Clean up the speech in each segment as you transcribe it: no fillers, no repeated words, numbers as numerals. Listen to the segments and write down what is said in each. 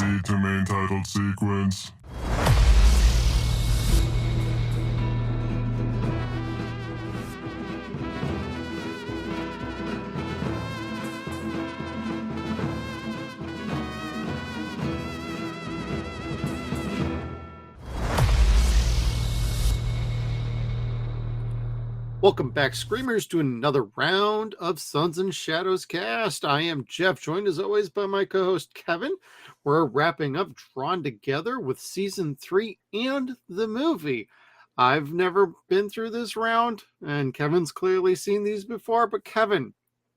proceed to main title sequence. Welcome back, Screamers, to another round of Suns and Shadows cast. I am Jeff, joined as always by my co-host Kevin. We're wrapping up Drawn Together with season 3 and the movie. I've never been through this round, and Kevin's clearly seen these before. But Kevin,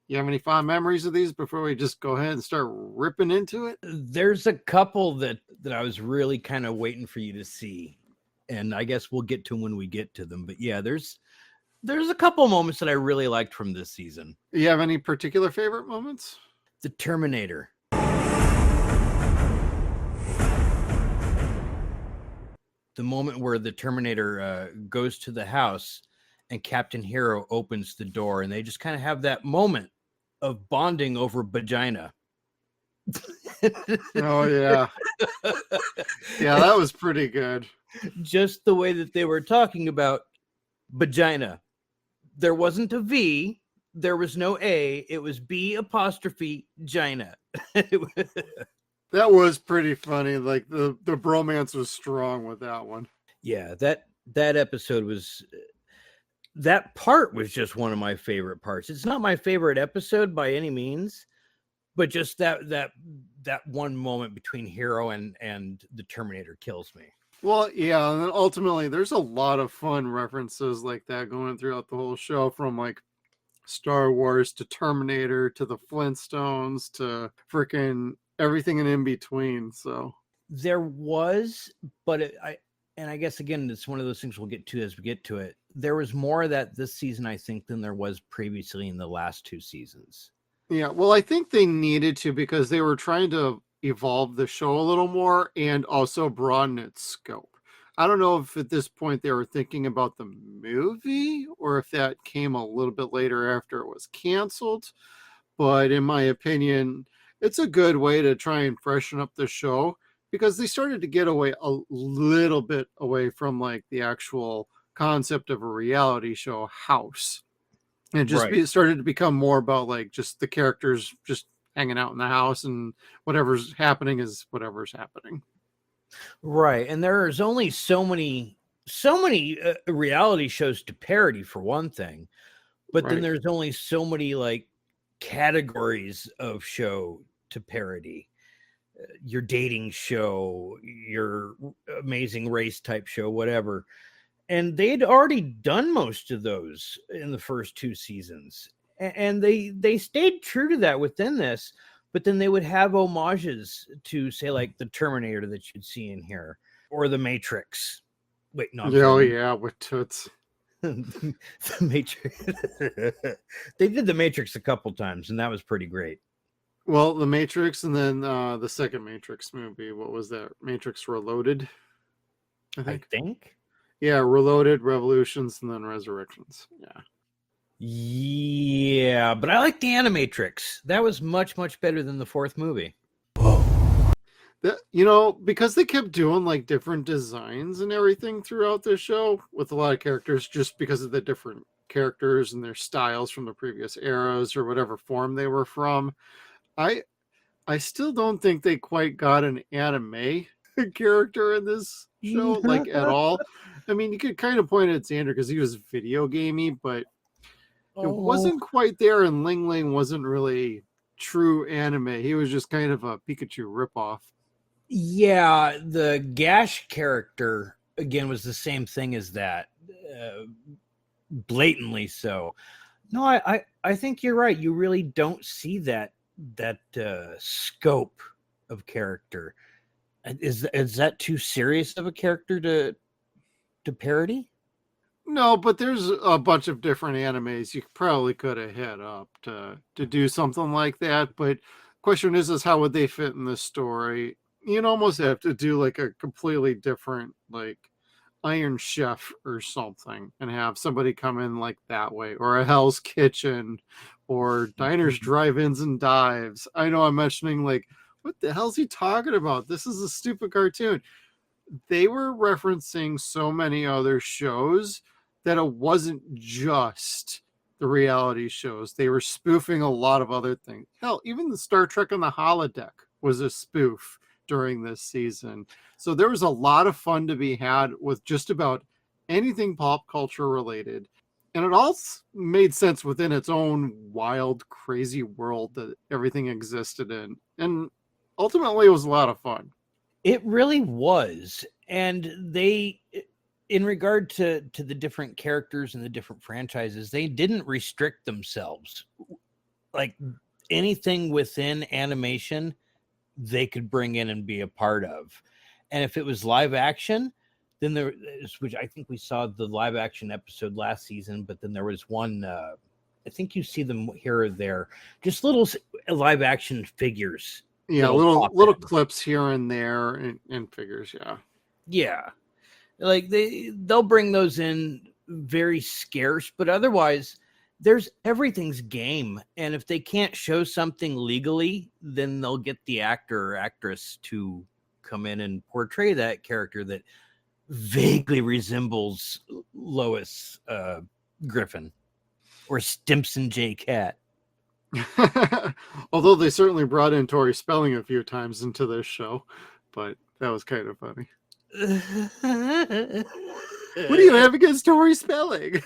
you have any fond memories of these before we just go ahead and start ripping into it? There's a couple that I was really kind of waiting for you to see, and I guess we'll get to them when we get to them. But yeah, there's a couple moments that I really liked from this season. You have any particular favorite moments? The Terminator. The moment where the Terminator goes to the house and Captain Hero opens the door, and they just kind of have that moment of bonding over vagina. Oh, yeah. Yeah, that was pretty good. Just the way that they were talking about vagina. There wasn't a V, there was no A, it was B apostrophe Gina. That was pretty funny. Like the bromance was strong with that one. Yeah, that episode was, that part was just one of my favorite parts. It's not my favorite episode by any means, but just that one moment between Hero and the Terminator kills me. Well, yeah, and then ultimately there's a lot of fun references like that going throughout the whole show, from like Star Wars to Terminator to the Flintstones to freaking everything in between. So there was, but I guess again, it's one of those things we'll get to as we get to it. There was more of that this season, I think, than there was previously in the last two seasons. Yeah, well, I think they needed to, because they were trying to evolve the show a little more and also broaden its scope. I don't know if at this point they were thinking about the movie or if that came a little bit later after it was canceled. But in my opinion, it's a good way to try and freshen up the show, because they started to get away a little bit away from like the actual concept of a reality show house. And just started to become more about like just the characters just hanging out in the house, and whatever's happening is whatever's happening. Right. And there's only so many reality shows to parody, for one thing, but then there's only so many like categories of show to parody. Your dating show, your Amazing Race type show, whatever. And they'd already done most of those in the first two seasons. And they stayed true to that within this, but then they would have homages to, say, like the Terminator that you'd see in here, or the Matrix. Wait, no. Oh, yeah, with Toots. The Matrix. They did the Matrix a couple times, and that was pretty great. Well, the Matrix, and then the second Matrix movie. What was that? Matrix Reloaded, I think. Yeah, Reloaded, Revolutions, and then Resurrections. Yeah. Yeah, but I like the Animatrix. That was much, much better than the fourth movie. Whoa. Because they kept doing like different designs and everything throughout the show with a lot of characters, just because of the different characters and their styles from the previous eras or whatever form they were from. I still don't think they quite got an anime character in this show, like at all. I mean, you could kind of point at Xander because he was video gamey, but it wasn't quite there, and Ling Ling wasn't really true anime. He was just kind of a Pikachu ripoff. Yeah, the Gash character, again, was the same thing as that. Blatantly so. No, I think you're right. You really don't see that scope of character. Is that too serious of a character to parody? No, but there's a bunch of different animes you probably could have hit up to do something like that. But question is how would they fit in this story? You'd almost have to do like a completely different, like Iron Chef or something, and have somebody come in like that way, or a Hell's Kitchen, or Diners, Drive-Ins, and Dives. I know I'm mentioning like what the hell's he talking about? This is a stupid cartoon. They were referencing so many other shows that it wasn't just the reality shows. They were spoofing a lot of other things. Hell, even the Star Trek on the holodeck was a spoof during this season. So there was a lot of fun to be had with just about anything pop culture related. And it all made sense within its own wild, crazy world that everything existed in. And ultimately, it was a lot of fun. It really was. And they, in regard to the different characters and the different franchises, they didn't restrict themselves. Like anything within animation, they could bring in and be a part of. And if it was live action, then there is, which I think we saw the live action episode last season, but then there was one, I think you see them here or there, just little live action figures. Yeah, little clips here and there and figures, yeah. Yeah. Like they'll bring those in very scarce, but otherwise everything's game. And if they can't show something legally, then they'll get the actor or actress to come in and portray that character that vaguely resembles Lois Griffin or Stimpson J. Cat. Although they certainly brought in Tori Spelling a few times into this show, but that was kind of funny. What do you have against Tori Spelling?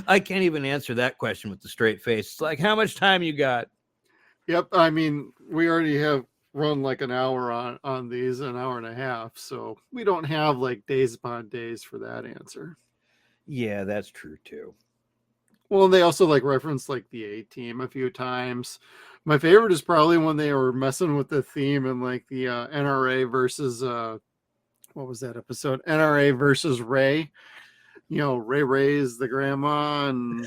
I can't even answer that question with a straight face. It's like, how much time you got? Yep, I mean, we already have run like an hour on these, an hour and a half, so we don't have like days upon days for that answer. Yeah, that's true too. Well, they also like reference like the A-Team a few times. My favorite is probably when they were messing with the theme and like the NRA versus what was that episode? NRA versus Ray. You know, Ray is the grandma and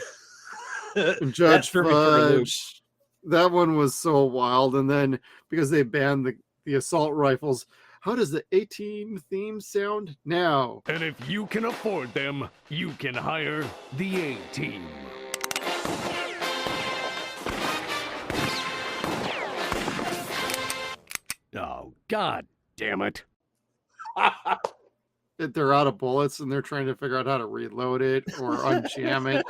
Judge Fudge. That one was so wild. And then because they banned the assault rifles, how does the A-Team theme sound now? And if you can afford them, you can hire the A-Team. Oh, God damn it. They're out of bullets and they're trying to figure out how to reload it or unjam it.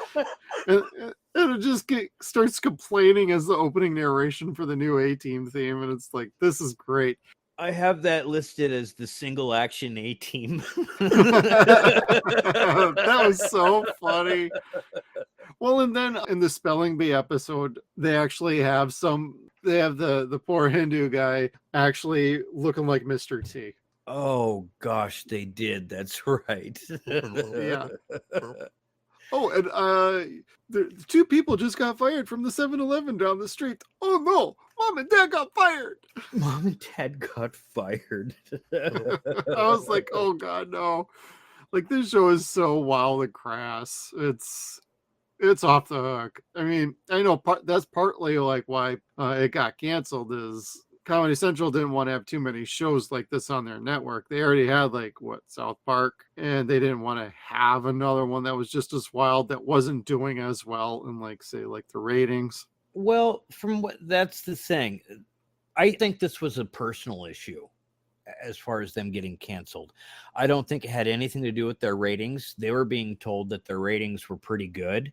And it just starts complaining as the opening narration for the new A-Team theme. And it's like, this is great. I have that listed as the single action A-Team. That was so funny. Well, and then in the Spelling Bee episode, they actually have the poor Hindu guy actually looking like Mr. T. Oh gosh, they did. That's right. Yeah. Oh, and the two people just got fired from the 7-Eleven down the street. Oh no, Mom and Dad got fired. Mom and Dad got fired. I was like, oh God, no. Like, this show is so wild and crass. It's off the hook. I mean, I know that's partly like why it got canceled is Comedy Central didn't want to have too many shows like this on their network. They already had like South Park, and they didn't want to have another one that was just as wild that wasn't doing as well in like say like the ratings. Well, that's the thing. I think this was a personal issue as far as them getting canceled. I don't think it had anything to do with their ratings. They were being told that their ratings were pretty good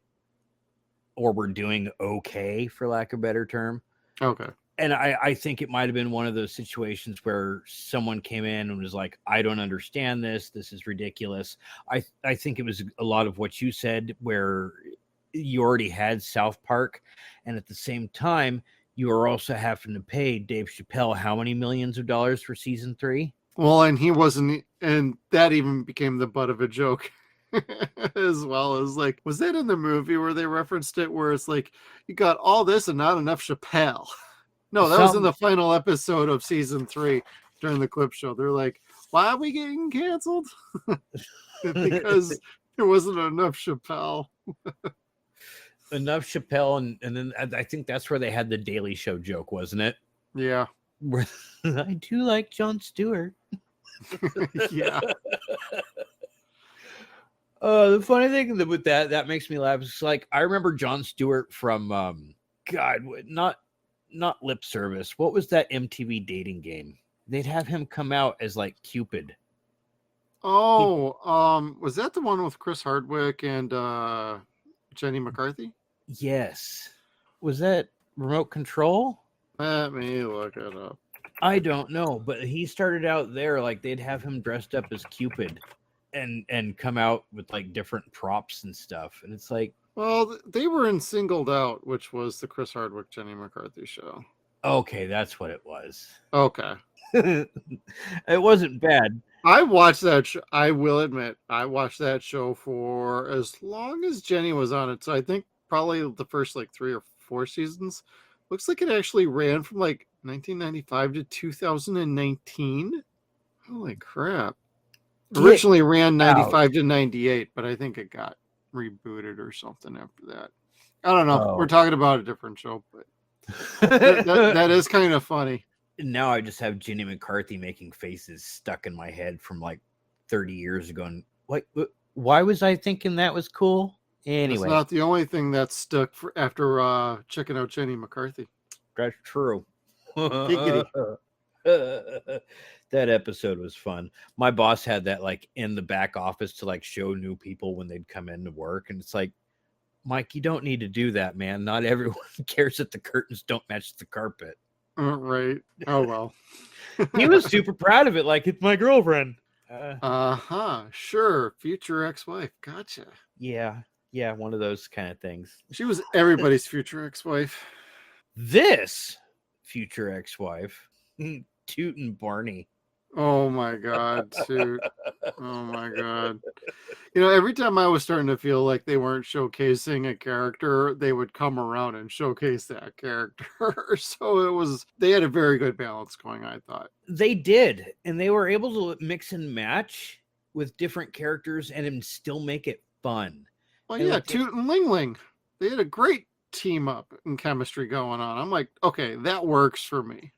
or were doing okay, for lack of a better term. Okay. And I think it might have been one of those situations where someone came in and was like, I don't understand this. This is ridiculous. I think it was a lot of what you said, where you already had South Park. And at the same time, you are also having to pay Dave Chappelle how many millions of dollars for season 3? Well, and he wasn't, and that even became the butt of a joke. As well as like, was that in the movie where they referenced it where it's like, you got all this and not enough Chappelle? No, that was in the final episode of season 3 during the clip show. They're like, why are we getting canceled? Because there wasn't enough Chappelle. Enough Chappelle, and then I think that's where they had the Daily Show joke, wasn't it? Yeah. Where I do like Jon Stewart. Yeah. The funny thing with that makes me laugh is like I remember Jon Stewart from not Lip Service. What was that MTV dating game? They'd have him come out as like Cupid. Oh, was that the one with Chris Hardwick and Jenny McCarthy? Yes. Was that Remote Control? Let me look it up. I don't know, but he started out there like they'd have him dressed up as Cupid and come out with like different props and stuff. And it's like, well, they were in Singled Out, which was the Chris Hardwick Jenny McCarthy show. okay, that's what it was. Okay. It wasn't bad. I watched that I will admit, I watched that show for as long as Jenny was on it. So I think probably the first like 3 or 4 seasons. Looks like it actually ran from like 1995 to 2019. Holy crap. Originally ran 95 to 98, but I think it got rebooted or something after that. I don't know. We're talking about a different show, but that is kind of funny. Now I just have Jenny McCarthy making faces stuck in my head from like 30 years ago. And like, why was I thinking that was cool? Anyway, it's not the only thing that's stuck after checking out Jenny McCarthy. That's true. Giggity. That episode was fun. My boss had that like in the back office to like show new people when they'd come into work. And it's like, Mike, you don't need to do that, man. Not everyone cares that the curtains don't match the carpet. Right. Oh, well. He was super proud of it. Like, it's my girlfriend. Sure. Future ex-wife. Gotcha. Yeah. Yeah. One of those kind of things. She was everybody's future ex-wife. This future ex-wife, Toot and Barney. Oh my God, Toot. Oh my God. You know, every time I was starting to feel like they weren't showcasing a character, they would come around and showcase that character. So they had a very good balance going, I thought. They did. And they were able to mix and match with different characters and still make it fun. Well, yeah, Toot and Ling Ling. They had a great team up and chemistry going on. I'm like, okay, that works for me.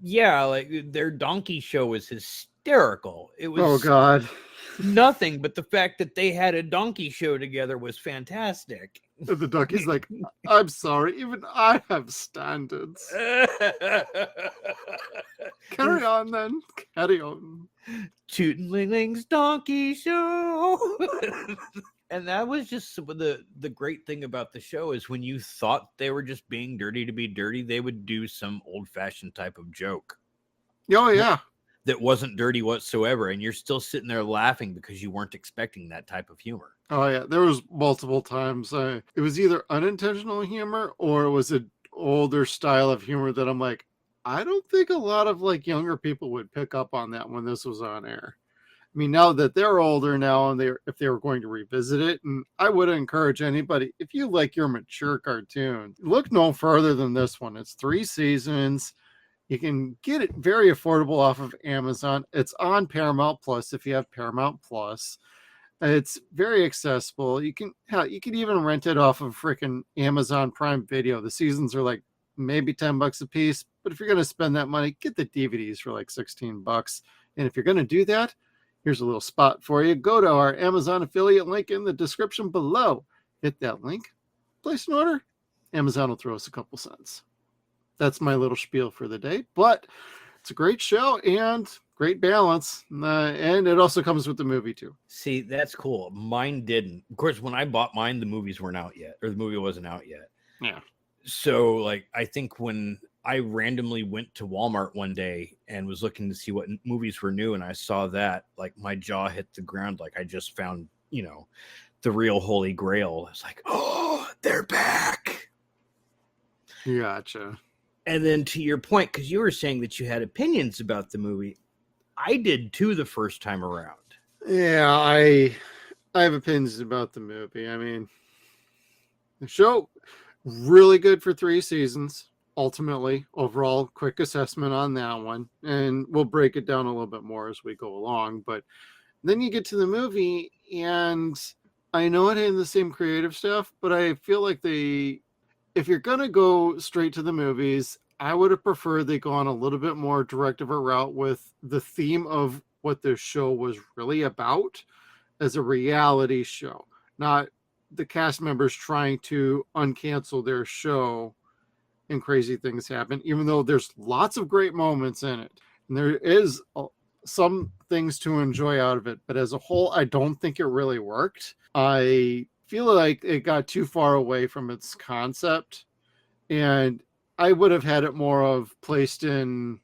Yeah, like their donkey show was hysterical. It was oh God, nothing but the fact that they had a donkey show together was fantastic. The donkey's like, I'm sorry, even I have standards. Carry on then. Carry on. Toot and Ling Ling's donkey show. And that was just the great thing about the show is when you thought they were just being dirty to be dirty, they would do some old-fashioned type of joke. Oh, yeah. That wasn't dirty whatsoever, and you're still sitting there laughing because you weren't expecting that type of humor. Oh, yeah. There was multiple times. It was either unintentional humor or it was an older style of humor that I'm like, I don't think a lot of like younger people would pick up on that when this was on air. I mean, now that they're older now, and if they were going to revisit it, and I would encourage anybody, if you like your mature cartoon, look no further than this one. It's 3 seasons. You can get it very affordable off of Amazon. It's on Paramount Plus if you have Paramount Plus. It's very accessible. You can even rent it off of freaking Amazon Prime Video. The seasons are like maybe $10 a piece, but if you're going to spend that money, get the DVDs for like $16. And if you're going to do that, here's a little spot for you. Go to our Amazon affiliate link in the description below. Hit that link, place an order. Amazon will throw us a couple cents. That's my little spiel for the day. But it's a great show and great balance. And it also comes with the movie too. See, that's cool. Mine didn't. Of course, when I bought mine, the movies weren't out yet, or the movie wasn't out yet. Yeah. So, like, I think when I randomly went to Walmart one day and was looking to see what movies were new, and I saw that, like, my jaw hit the ground. Like, I just found, the real Holy Grail. I was like, oh, they're back. Gotcha. And then to your point, because you were saying that you had opinions about the movie, I did too the first time around. Yeah, I have opinions about the movie. I mean, the show, really good for 3 seasons. Ultimately, overall, quick assessment on that one. And we'll break it down a little bit more as we go along. But then you get to the movie, and I know it had the same creative stuff, but I feel like if you're going to go straight to the movies, I would have preferred they go on a little bit more direct of a route with the theme of what the show was really about. as a reality show, not the cast members trying to uncancel their show and crazy things happen, even though there's lots of great moments in it. And there is some things to enjoy out of it. But as a whole, I don't think it really worked. I feel like it got too far away from its concept. And I would have had it more of placed in,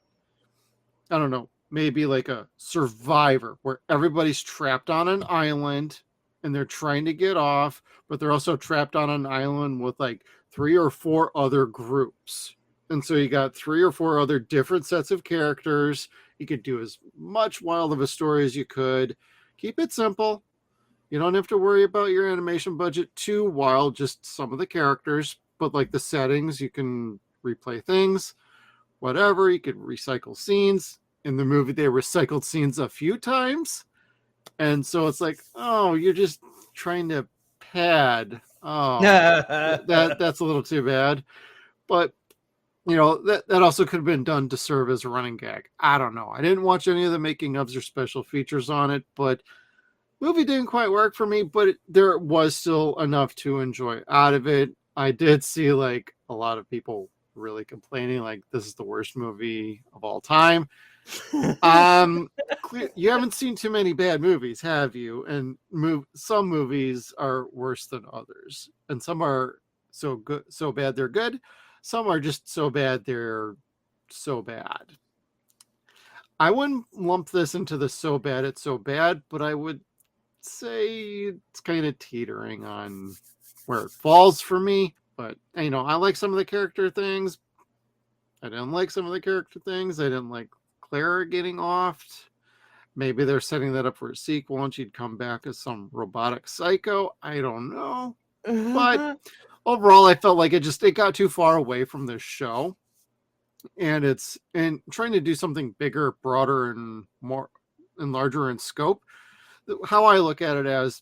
I don't know, maybe like a Survivor where everybody's trapped on an island and they're trying to get off, but they're also trapped on an island with like 3 or 4 other groups. And so you got 3 or 4 other different sets of characters. You could do as much wild of a story as you could. Keep it simple. You don't have to worry about your animation budget too wild, just some of the characters, but like the settings, you can replay things, whatever. You could recycle scenes. In the movie, they recycled scenes a few times. And so it's like, oh, you're just trying to pad. Oh, that's a little too bad. But, you know, that also could have been done to serve as a running gag. I don't know. I didn't watch any of the making ofs or special features on it, but movie didn't quite work for me, but there was still enough to enjoy out of it. I did see like a lot of people really complaining like this is the worst movie of all time. You haven't seen too many bad movies, have you? And some movies are worse than others, and some are so bad they're good. Some are just so bad they're so bad. I wouldn't lump this into the so bad it's so bad, but I would say it's kind of teetering on where it falls for me. But you know, I like some of the character things. I didn't like some of the character things. I didn't like Clara getting offed. Maybe they're setting that up for a sequel and she'd come back as some robotic psycho. I don't know. But overall, I felt like it got too far away from the show. And trying to do something bigger, broader, and more and larger in scope. How I look at it as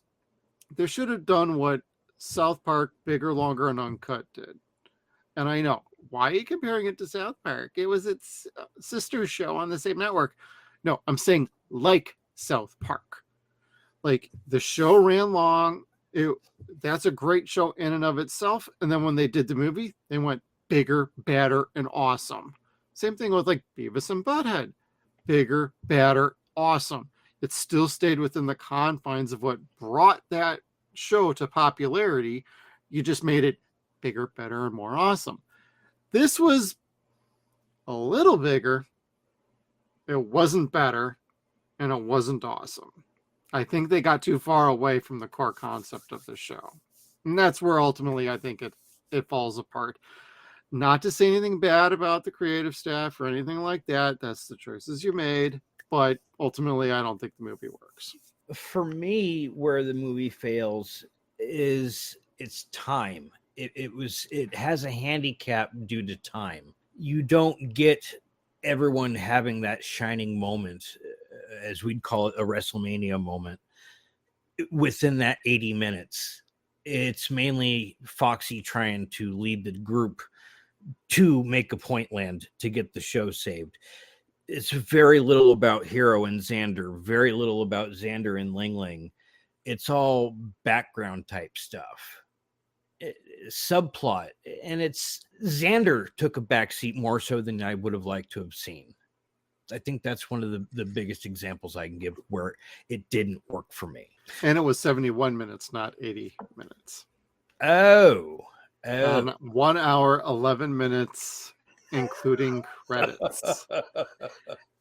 they should have done what South Park Bigger, Longer, and Uncut did. And I know, why are you comparing it to South Park? It was its sister show on the same network. No, I'm saying like South Park. Like the show ran long. That's a great show in and of itself. And then when they did the movie, they went bigger, badder, and awesome. Same thing with like Beavis and Butthead. Bigger, badder, awesome. It still stayed within the confines of what brought that show to popularity. You just made it bigger, better, and more awesome. This was a little bigger. It wasn't better, and it wasn't awesome. I think they got too far away from the core concept of the show. And that's where ultimately I think it falls apart. Not to say anything bad about the creative staff or anything like that. That's the choices you made. But ultimately, I don't think the movie works. For me, where the movie fails is its time. It has a handicap due to time. You don't get everyone having that shining moment, as we'd call it, a WrestleMania moment, within that 80 minutes. It's mainly Foxy trying to lead the group to make a point land to get the show saved. It's very little about Hero and Xander, very little about Xander and Ling Ling. It's all background type stuff. Subplot, and it's Xander took a backseat more so than I would have liked to have seen. I think that's one of the biggest examples I can give where it didn't work for me. And it was 71 minutes, not 80 minutes. Oh. 1 hour, 11 minutes, including credits.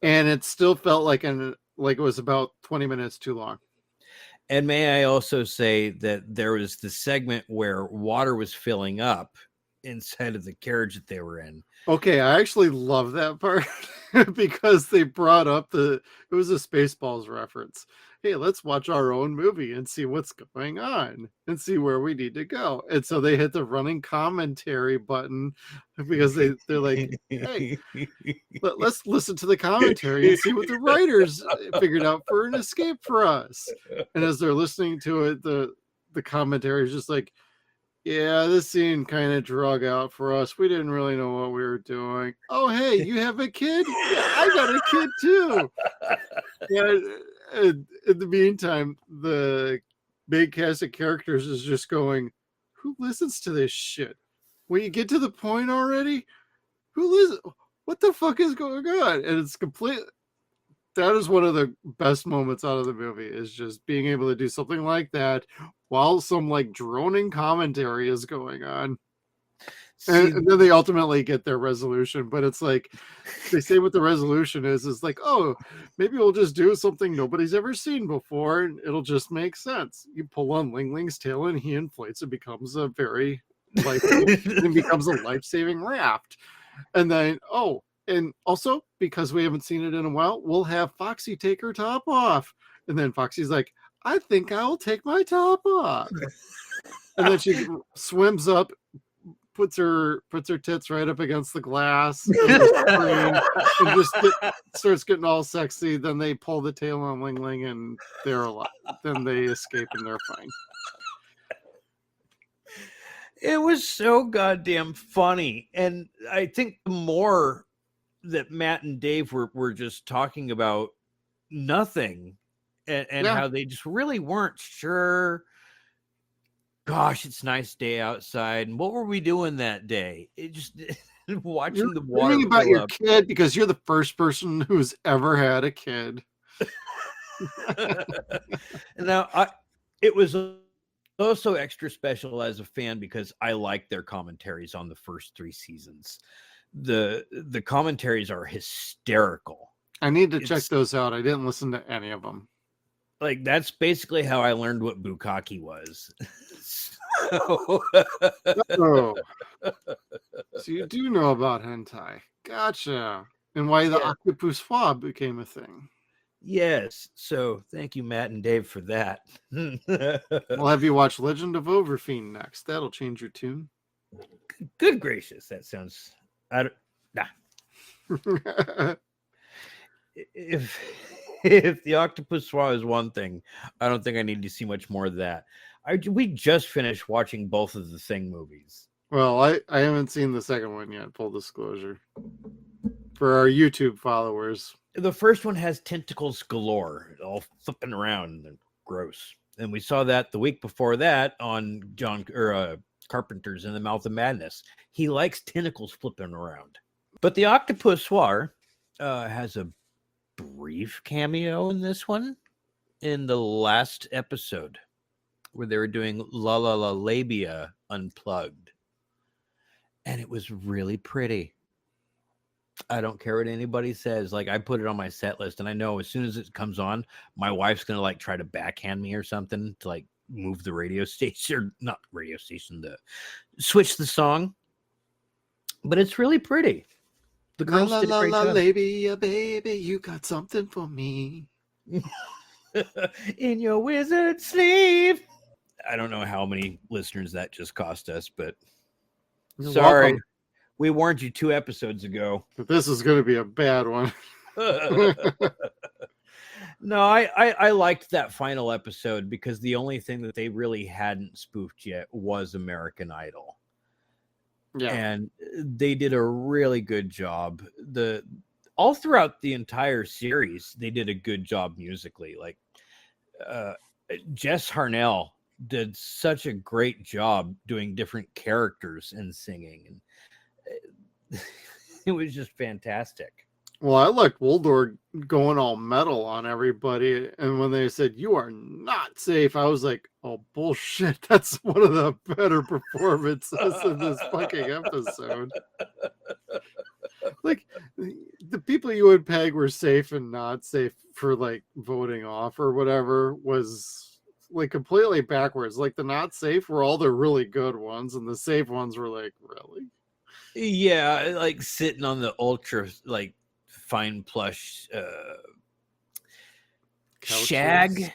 And it still felt like it was about 20 minutes too long. And may I also say that there was the segment where water was filling up inside of the carriage that they were in. Okay, I actually love that part because they brought up it was a Spaceballs reference. Hey, let's watch our own movie and see what's going on and see where we need to go. And so they hit the running commentary button because they're like, hey, let's listen to the commentary and see what the writers figured out for an escape for us. And as they're listening to it, the commentary is just like, yeah, this scene kind of drug out for us. We didn't really know what we were doing. Oh, hey, you have a kid? Yeah, I got a kid too. Yeah, in the meantime, the big cast of characters is just going, who listens to this shit? When you get to the point already, what the fuck is going on? And it's complete. That is one of the best moments out of the movie, is just being able to do something like that while some like droning commentary is going on. And then they ultimately get their resolution, but it's like they say what the resolution is like, oh, maybe we'll just do something nobody's ever seen before, and it'll just make sense. You pull on Ling Ling's tail, and he inflates. It becomes a very it becomes a life-saving raft. And then, and also because we haven't seen it in a while, we'll have Foxy take her top off, and then Foxy's like, I think I'll take my top off, and then she swims up, puts her tits right up against the glass and starts getting all sexy. Then they pull the tail on Ling Ling, and they're alive. Then they escape, and they're fine. It was so goddamn funny. And I think the more that Matt and Dave were just talking about nothing and how they just really weren't sure. Gosh, it's a nice day outside. And what were we doing that day? It just watching the water. Thinking about your kid, because you're the first person who's ever had a kid. And now it was also extra special as a fan because I like their commentaries on the first 3 seasons. The commentaries are hysterical. I need to check those out. I didn't listen to any of them. Like, that's basically how I learned what bukkake was. So you do know about hentai. Gotcha. And why the octopus fob became a thing. Yes. So thank you, Matt and Dave, for that. We'll have you watch Legend of Overfiend next. That'll change your tune. Good gracious. That sounds... If the octopus swab is one thing, I don't think I need to see much more of that. We just finished watching both of the Thing movies. Well, I haven't seen the second one yet, full disclosure. For our YouTube followers. The first one has tentacles galore, all flipping around and gross. And we saw that the week before that on Carpenter's In the Mouth of Madness. He likes tentacles flipping around. But the octopus war has a brief cameo in this one, in the last episode where they were doing La La La Labia Unplugged, and it was really pretty. I don't care what anybody says. Like, I put it on my set list, and I know as soon as it comes on, my wife's gonna like try to backhand me or something to like move the radio station, or not radio station, to switch the song. But it's really pretty. The girls did a great job. Labia, baby, you got something for me. In your wizard sleeve. I don't know how many listeners that just cost us, but You're sorry. welcome. We warned you 2 episodes ago. But this is going to be a bad one. No, I liked that final episode because the only thing that they really hadn't spoofed yet was American Idol. Yeah. And they did a really good job. All throughout the entire series, they did a good job musically. Like Jess Harnell did such a great job doing different characters and singing, and it was just fantastic. Well, I liked Woldor going all metal on everybody, and when they said you are not safe, I was like, oh bullshit, that's one of the better performances in this fucking episode. Like, the people you would peg were safe and not safe for like voting off or whatever was like completely backwards. Like, the not safe were all the really good ones, and the safe ones were like, really? Yeah, like sitting on the ultra like fine plush shag.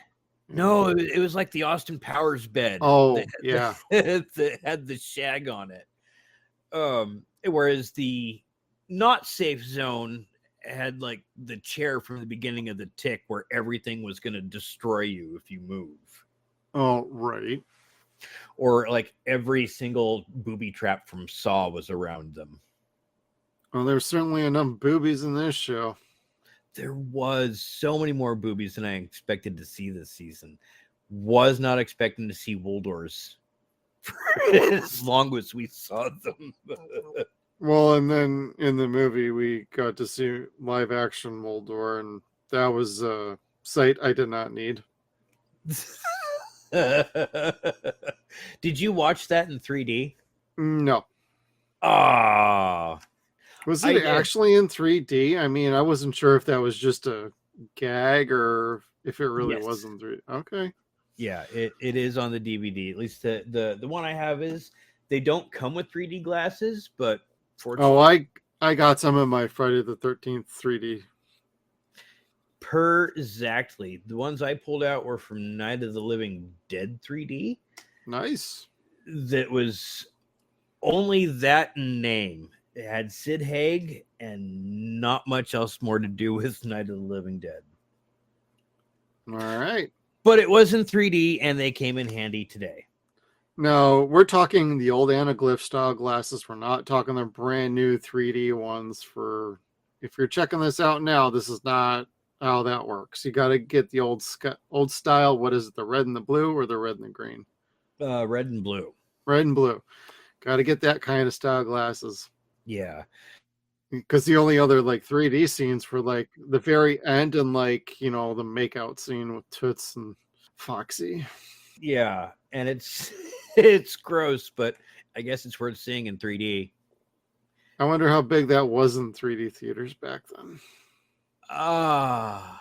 No, it was like the Austin Powers bed. Oh, yeah. That had the shag on it. Whereas the not safe zone had like the chair from the beginning of the Tick, where everything was going to destroy you if you move. Oh, right. Or like every single booby trap from Saw was around them. Well, there's certainly enough boobies in this show. There was so many more boobies than I expected to see this season. Was not expecting to see Woldors for as long as we saw them. Well, and then in the movie, we got to see live action Moldor, and that was a sight I did not need. Did you watch that in 3D? No. Ah, Was I it did. actually in 3D? I mean, I wasn't sure if that was just a gag or if it really Yes. was in 3D. Okay. Yeah, it is on the DVD. At least the one I have is. They don't come with 3D glasses, but fortunately, I got some of my Friday the 13th 3D. Exactly. The ones I pulled out were from Night of the Living Dead 3D. Nice. That was only that name. It had Sid Haig and not much else more to do with Night of the Living Dead. All right. But it was in 3D and they came in handy today. No, we're talking the old anaglyph style glasses. We're not talking the brand new 3D ones. For if you're checking this out now, this is not how that works. You got to get the old style. What is it? The red and the blue, or the red and the green? Red and blue. Red and blue. Got to get that kind of style glasses. Yeah. Because the only other like 3D scenes were like the very end and like, you know, the makeout scene with Toots and Foxy. Yeah, and it's gross, but I guess it's worth seeing in 3D. I wonder how big that was in 3D theaters back then. How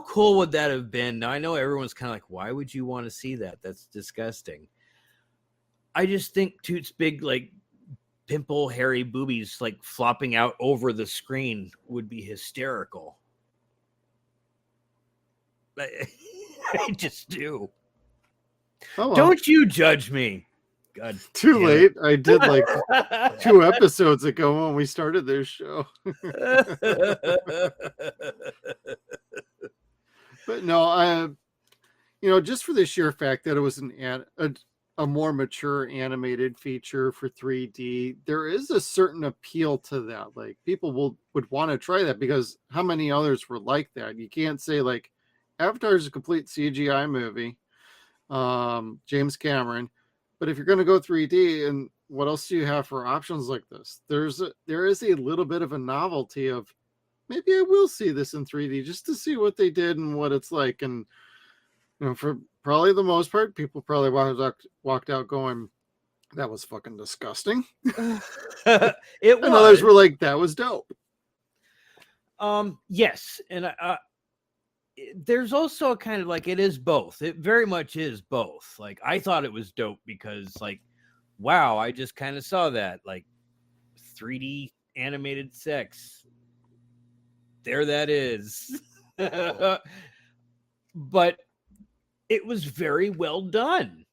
cool would that have been? Now I know everyone's kind of like, why would you want to see that? That's disgusting. I just think Toot's big, like, pimple, hairy boobies, like, flopping out over the screen would be hysterical. I just do. Oh, well. Don't you judge me. God. Too late. I did like 2 episodes ago when we started this show. But no, just for the sheer fact that it was a more mature animated feature for 3D, there is a certain appeal to that. Like people would want to try that because how many others were like that? You can't say like Avatar is a complete CGI movie, James Cameron, but if you're going to go 3D, and what else do you have for options like this? There is a little bit of a novelty of maybe I will see this in 3D just to see what they did and what it's like. And for probably the most part, people probably walked out going, that was fucking disgusting. It was. And others were like, that was dope. Yes. And there's also a kind of like, it is both. It very much is both. Like, I thought it was dope because, like, wow, I just kind of saw that. Like, 3D animated sex. There that is. But it was very well done.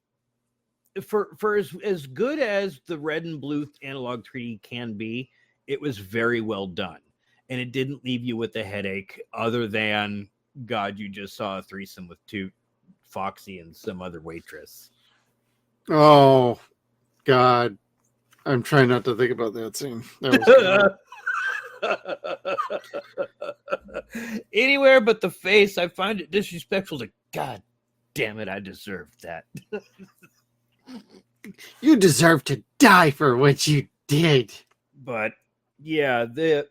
For as good as the red and blue analog 3D can be, it was very well done. And it didn't leave you with a headache other than, God, you just saw a threesome with Toot, Foxy, and some other waitress. Oh, God. I'm trying not to think about that scene. That was Anywhere but the face, I find it disrespectful to, God damn it, I deserved that. You deserve to die for what you did. But yeah, the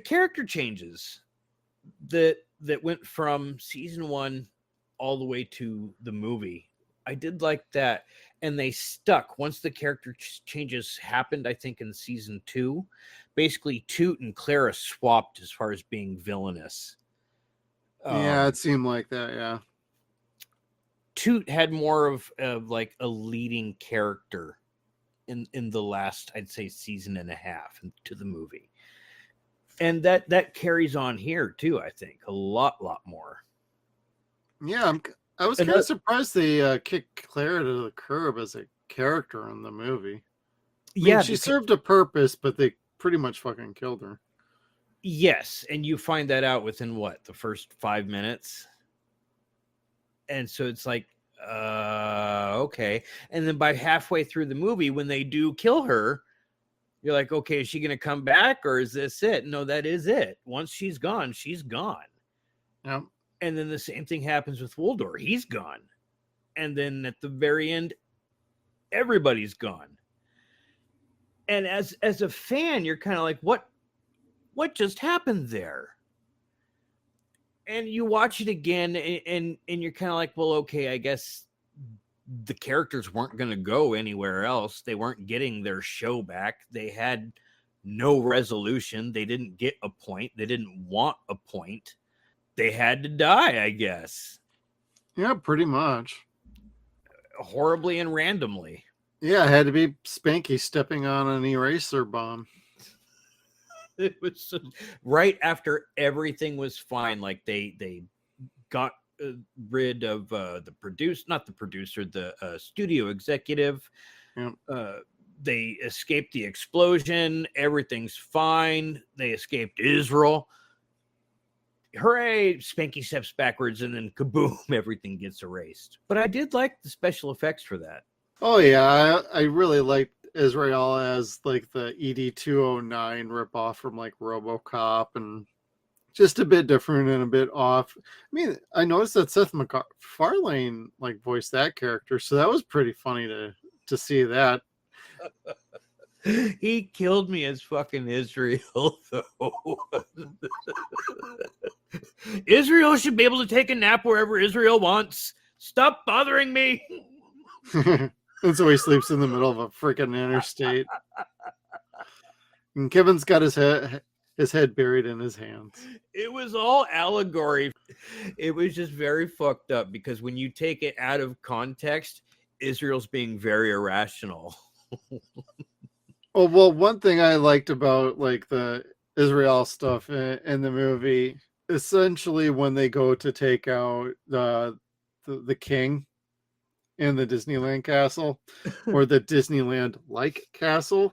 character changes that went from season 1 all the way to the movie, I did like that. And they stuck once the character changes happened. I think in season 2, basically Toot and Clara swapped as far as being villainous. Yeah, it seemed like that. Yeah. Toot had more of like a leading character in the last, I'd say, season and a half to the movie. And that carries on here too, I think, a lot more. Yeah, I was kind of surprised they kicked Clara to the curb as a character in the movie. She served a purpose, but they pretty much fucking killed her. Yes, and you find that out within the first 5 minutes. And so it's like, okay. And then by halfway through the movie, when they do kill her, You're like, okay, is she going to come back or is this it? No, that is it. Once she's gone, she's gone. Yep. And then the same thing happens with Waldor. He's gone. And then at the very end, everybody's gone. And as a fan, you're kind of like, what just happened there? And you watch it again and you're kind of like, well, okay, I guess the characters weren't going to go anywhere else. They weren't getting their show back. They had no resolution. They didn't get a point. They didn't want a point. They had to die, I guess. Yeah, pretty much. Horribly and randomly. Yeah, it had to be Spanky stepping on an eraser bomb. It was right after everything was fine. Like they got rid of the studio executive. Yep. They escaped the explosion. Everything's fine. They escaped Israel. Hooray! Spanky steps backwards and then kaboom, everything gets erased. But I did like the special effects for that. Oh yeah, I really liked Israel as like the ED-209 ripoff from like RoboCop, and just a bit different and a bit off. I mean, I noticed that Seth MacFarlane like voiced that character, so that was pretty funny to see that. He killed me as fucking Israel, though. Israel should be able to take a nap wherever Israel wants. Stop bothering me. And so he sleeps in the middle of a freaking interstate. And Kevin's got his head buried in his hands. It was all allegory. It was just very fucked up because when you take it out of context, Israel's being very irrational. Oh, well, one thing I liked about like the Israel stuff in the movie, essentially when they go to take out the king in the Disneyland castle or the Disneyland like castle,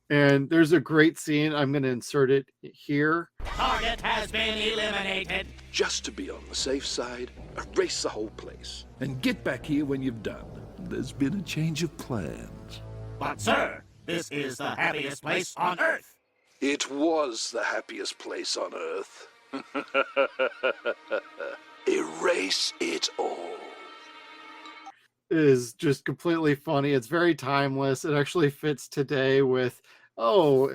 and there's a great scene. I'm going to insert it here. Target has been eliminated. Just to be on the safe side, erase the whole place. And get back here when you've done. There's been a change of plans. But sir, this is the happiest place on Earth. It was the happiest place on Earth. Erase it all. It is just completely funny. It's very timeless. It actually fits today with, oh,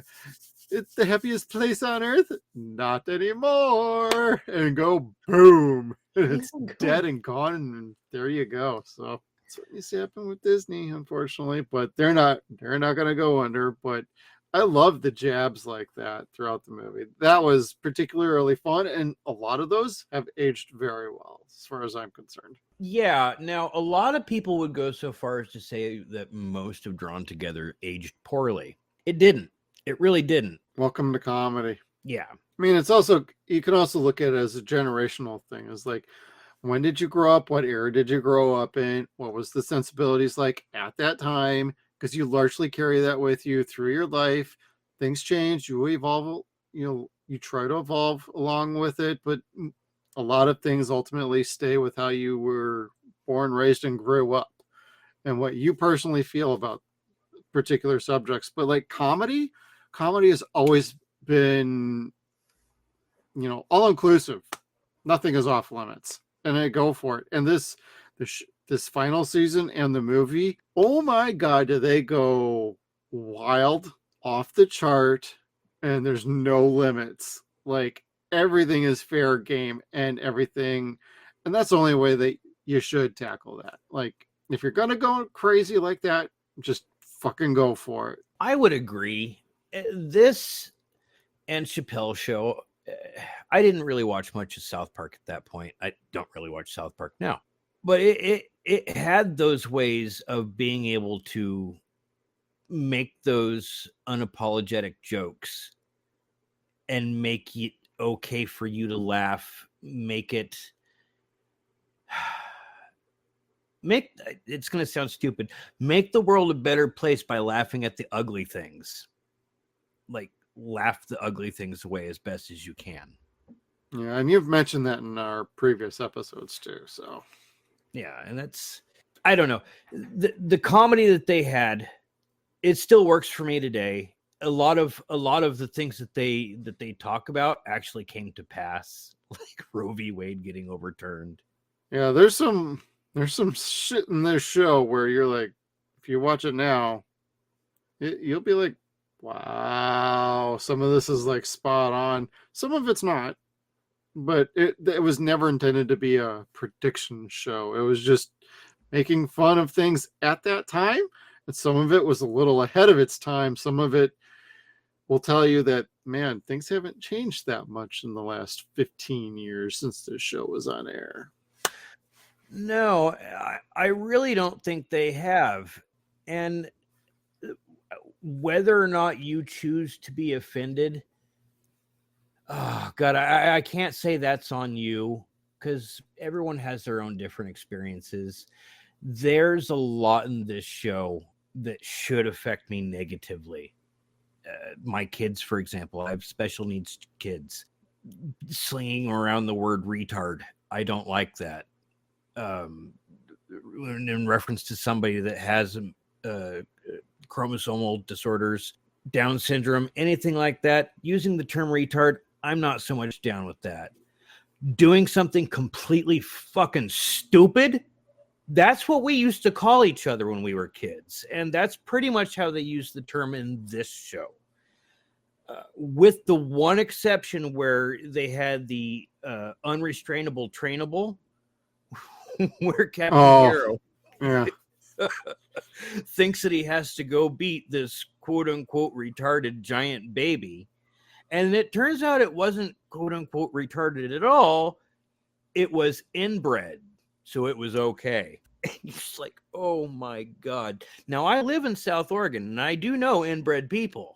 it's the happiest place on Earth? Not anymore. And go boom. And it's dead and gone, and there you go. So that's what you see happen with Disney, unfortunately. But they're not gonna go under. But I love the jabs like that throughout the movie. That was particularly fun, and a lot of those have aged very well, as far as I'm concerned. Yeah. Now, a lot of people would go so far as to say that most of Drawn Together aged poorly. It didn't. It really didn't. Welcome to comedy. Yeah. I mean, it's also, you can also look at it as a generational thing. It's like, when did you grow up? What era did you grow up in? What was the sensibilities like at that time? Because you largely carry that with you through your life. Things change. You evolve. You try to evolve along with it, but a lot of things ultimately stay with how you were born, raised, and grew up, and what you personally feel about particular subjects. But like comedy has always been, all inclusive. Nothing is off limits, and I go for it. And this final season and the movie, oh my God, do they go wild, off the chart, and there's no limits. Like everything is fair game and everything. And that's the only way that you should tackle that. Like if you're going to go crazy like that, just fucking go for it. I would agree. This and Chappelle Show, I didn't really watch much of South Park at that point. I don't really watch South Park now. But it had those ways of being able to make those unapologetic jokes and make it okay for you to laugh. It's going to sound stupid. Make the world a better place by laughing at the ugly things. Like, laugh the ugly things away as best as you can. Yeah, and you've mentioned that in our previous episodes too, so... Yeah, and that's, I don't know. The comedy that they had, it still works for me today. a lot of the things that they talk about actually came to pass, like Roe v. Wade getting overturned. Yeah, there's some shit in this show where you're like, if you watch it now, you'll be like, wow, some of this is like spot on. Some of it's not, but it was never intended to be a prediction show. It was just making fun of things at that time. And some of it was a little ahead of its time. Some of it will tell you that, man, things haven't changed that much in the last 15 years since this show was on air. No, I really don't think they have. And whether or not you choose to be offended, oh God, I can't say that's on you, because everyone has their own different experiences. There's a lot in this show that should affect me negatively. My kids, for example, I have special needs kids. Slinging around the word retard, I don't like that. In reference to somebody that has chromosomal disorders, Down syndrome, anything like that, using the term retard, I'm not so much down with that. Doing something completely fucking stupid, that's what we used to call each other when we were kids. And that's pretty much how they use the term in this show. With the one exception where they had the unrestrainable trainable, where Captain Hero thinks that he has to go beat this quote unquote retarded giant baby. And it turns out it wasn't quote unquote retarded at all. It was inbred. So it was okay. It's like, oh my God. Now I live in South Oregon and I do know inbred people.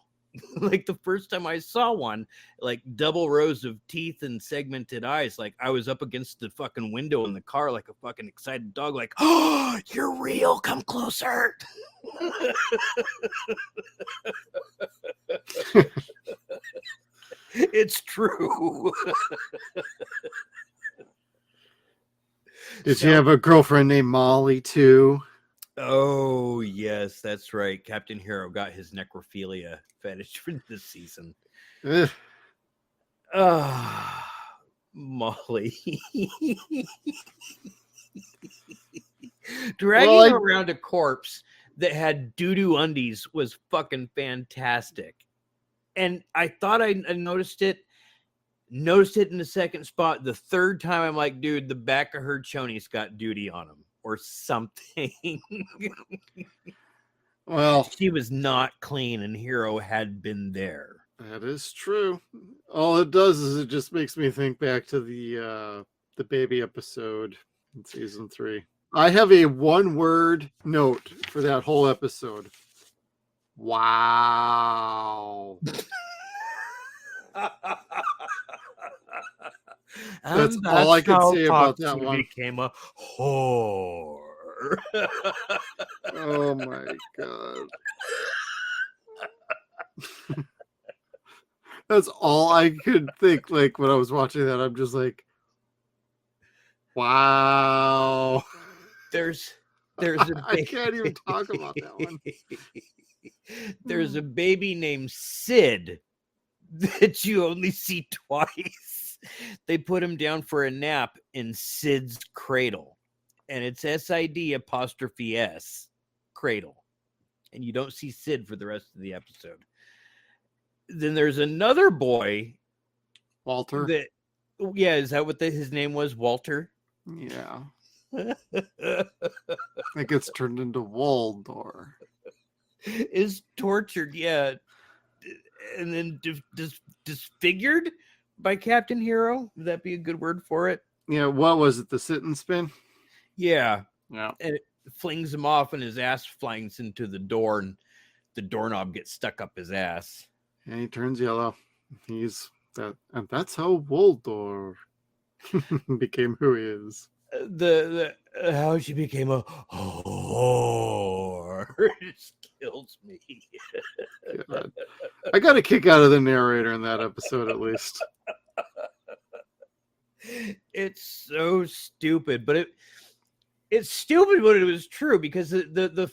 Like the first time I saw one, like double rows of teeth and segmented eyes, like I was up against the fucking window in the car like a fucking excited dog, like, oh, you're real, come closer. It's true. Did you have a girlfriend named Molly too? Oh, yes, that's right. Captain Hero got his necrophilia fetish for this season. Molly. Dragging around a corpse that had doo-doo undies was fucking fantastic. And I thought I noticed it in the second spot. The third time, I'm like, dude, the back of her chonies got duty on him or something. Well, she was not clean and Hero had been there. That is true. All it does is it just makes me think back to the baby episode in season 3. I have a one-word note for that whole episode. Wow. That's all I can say about that one. Became a whore. Oh my God. That's all I could think. Like when I was watching that, I'm just like, wow. There's a I can't even talk about that one. There's a baby named Sid that you only see twice. They put him down for a nap in Sid's cradle, and it's SID''S cradle, and you don't see Sid for the rest of the episode. Then there's another boy, Walter. Is that what his name was? Walter? Yeah. It gets turned into Waldor. Is tortured, yeah. And then disfigured by Captain Hero. Would that be a good word for it? Yeah, what was it? The sit and spin? Yeah. Yeah. And it flings him off and his ass flies into the door and the doorknob gets stuck up his ass. And he turns yellow. And that's how Waldor became who he is. How she became a whore just kills me. God. I got a kick out of the narrator in that episode, at least. It's so stupid, but it's stupid, but it was true, because the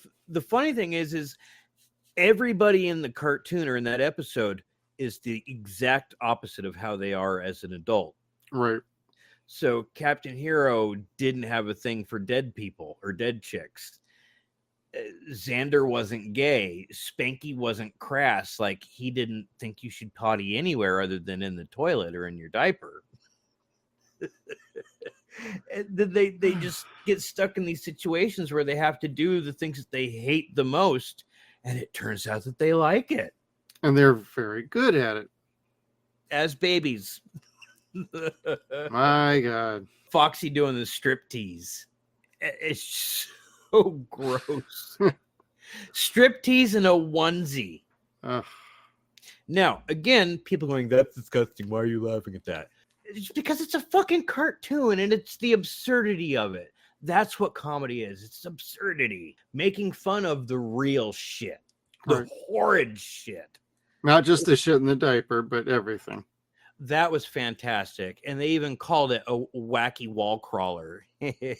funny thing is everybody in the cartoon or in that episode is the exact opposite of how they are as an adult. Right. So Captain Hero didn't have a thing for dead people or dead chicks. Xander wasn't gay. Spanky wasn't crass. Like, he didn't think you should potty anywhere other than in the toilet or in your diaper. They just get stuck in these situations where they have to do the things that they hate the most, and it turns out that they like it. And they're very good at it. As babies. My God. Foxy doing the striptease. It's so gross. Striptease in a onesie. Ugh. Now, again, people going, that's disgusting. Why are you laughing at that? It's because it's a fucking cartoon and it's the absurdity of it. That's what comedy is. It's absurdity. Making fun of the real shit. The Right. horrid shit. Not just the shit in the diaper, but everything. That was fantastic. And they even called it a wacky wall crawler. Oh my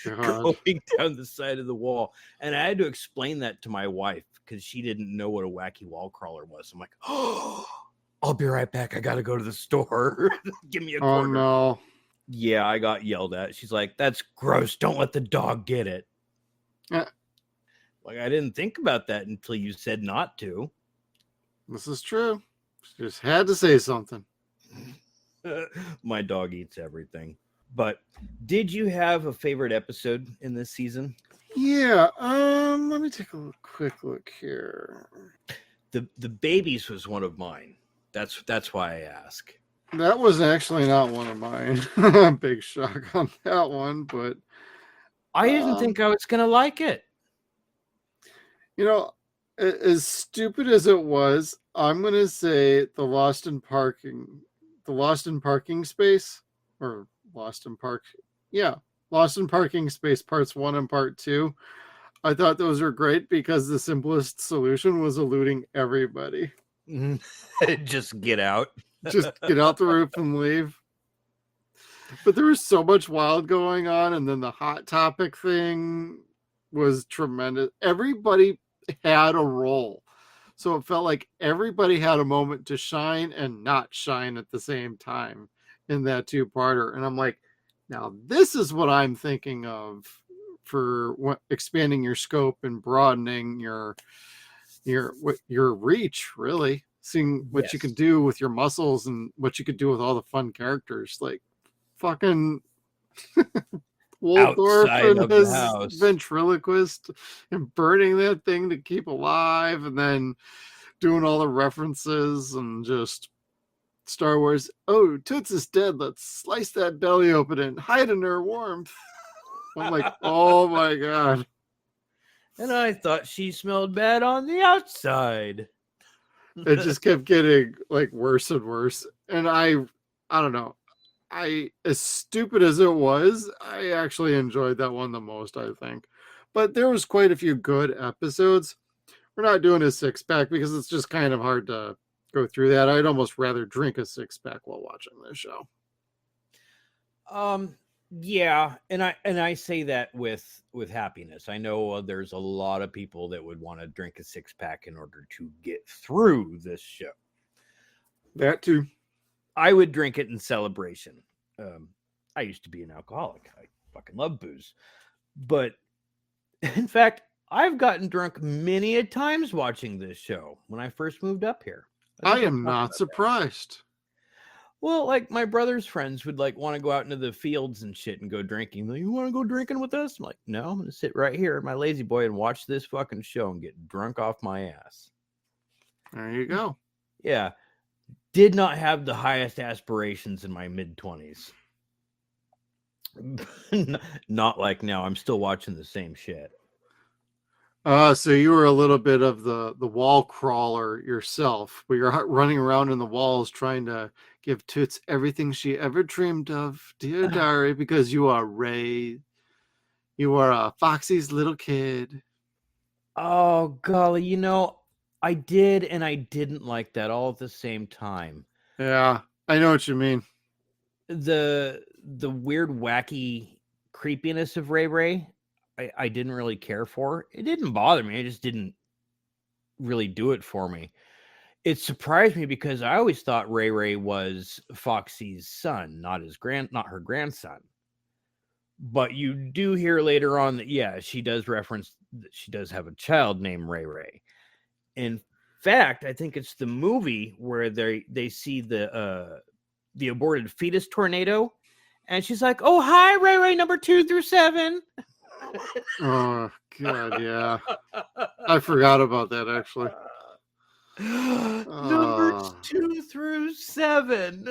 God. Going down the side of the wall. And I had to explain that to my wife because she didn't know what a wacky wall crawler was. I'm like, oh, I'll be right back. I got to go to the store. Give me a quarter. Oh no. Yeah, I got yelled at. She's like, that's gross. Don't let the dog get it. Yeah. Like, I didn't think about that until you said not to. This is true. Just had to say something. My dog eats everything. But did you have a favorite episode in this season? Yeah. Let me take a quick look here. The babies was one of mine. That's why I ask. That was actually not one of mine. Big shock on that one, but I didn't think I was gonna like it. you know, as stupid as it was, I'm gonna say the Lost in Parking Space, or Lost in Park, yeah, Lost in Parking Space parts 1 and part 2. I thought those were great because the simplest solution was eluding everybody. Just get out. Just get out the roof and leave. But there was so much wild going on, and then the Hot Topic thing was tremendous. Everybody had a role. So it felt like everybody had a moment to shine and not shine at the same time in that two-parter. And I'm like, now this is what I'm thinking of for expanding your scope and broadening your reach, really. Seeing what you Yes. can do with your muscles and what you could do with all the fun characters. Like fucking Waldorf Outside and of the his house. ventriloquist and burning that thing to keep alive, and then doing all the references and just Star Wars. Oh, Toots is dead. Let's slice that belly open and hide in her warmth. I'm like, oh my God. And I thought she smelled bad on the outside. It just kept getting like worse and worse. And I don't know. As stupid as it was, I actually enjoyed that one the most, I think. But there was quite a few good episodes. We're not doing a 6-pack because it's just kind of hard to go through that. I'd almost rather drink a 6-pack while watching this show. Yeah, and I say that with happiness. I know there's a lot of people that would want to drink a 6-pack in order to get through this show. That too. I would drink it in celebration. I used to be an alcoholic. I fucking love booze. But in fact, I've gotten drunk many a times watching this show when I first moved up here. I am not surprised. Well, like my brother's friends would like want to go out into the fields and shit and go drinking. Like, you want to go drinking with us? I'm like, no, I'm going to sit right here, my lazy boy, and watch this fucking show and get drunk off my ass. There you go. Yeah. Did not have the highest aspirations in my mid-20s. Not like now. I'm still watching the same shit. So you were a little bit of the wall crawler yourself, but you're running around in the walls trying to give Toots everything she ever dreamed of, dear diary, because you are Ray. You are Foxy's little kid. Oh, golly. I did and I didn't like that all at the same time. Yeah, I know what you mean. The weird, wacky creepiness of Ray Ray, I didn't really care for. It didn't bother me. I just didn't really do it for me. It surprised me because I always thought Ray Ray was Foxy's son, not her grandson. But you do hear later on that, she does reference that she does have a child named Ray Ray. In fact, I think it's the movie where they see the aborted fetus tornado, and she's like, "Oh, hi, Ray Ray, number 2 through 7." Oh God, yeah. I forgot about that actually. Numbers 2 through 7.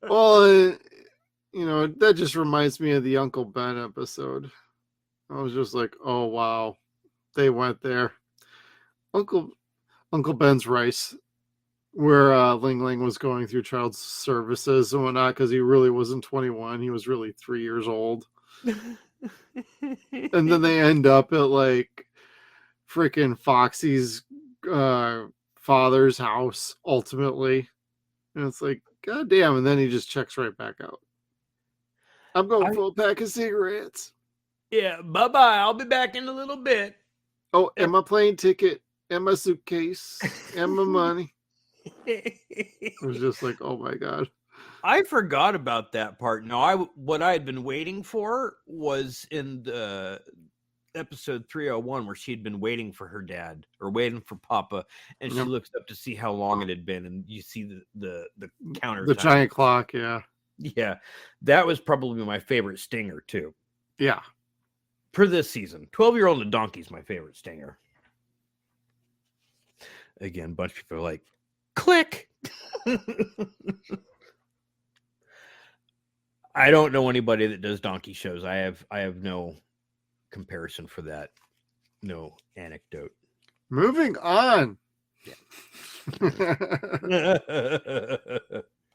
Well, that just reminds me of the Uncle Ben episode. I was just like, oh wow, they went there. Uncle Ben's Rice, where Ling Ling was going through child services and whatnot because he really wasn't 21. He was really 3 years old. And then they end up at like freaking Foxy's father's house ultimately. And it's like, God damn. And then he just checks right back out. I'm going for a pack of cigarettes. Yeah, bye-bye. I'll be back in a little bit. Oh, and my plane ticket, and my suitcase, and my money. It was just like, oh my God. I forgot about that part. No, what I had been waiting for was in the episode 301 where she'd been waiting for her dad or waiting for Papa, and she looks up to see how long it had been, and you see the counter, the giant clock. Yeah, that was probably my favorite stinger too. Yeah, for this season, 12-Year-Old and Donkey's my favorite stinger. Again, a bunch of people are like, click. I don't know anybody that does donkey shows. I have no comparison for that. No anecdote. Moving on. Yeah.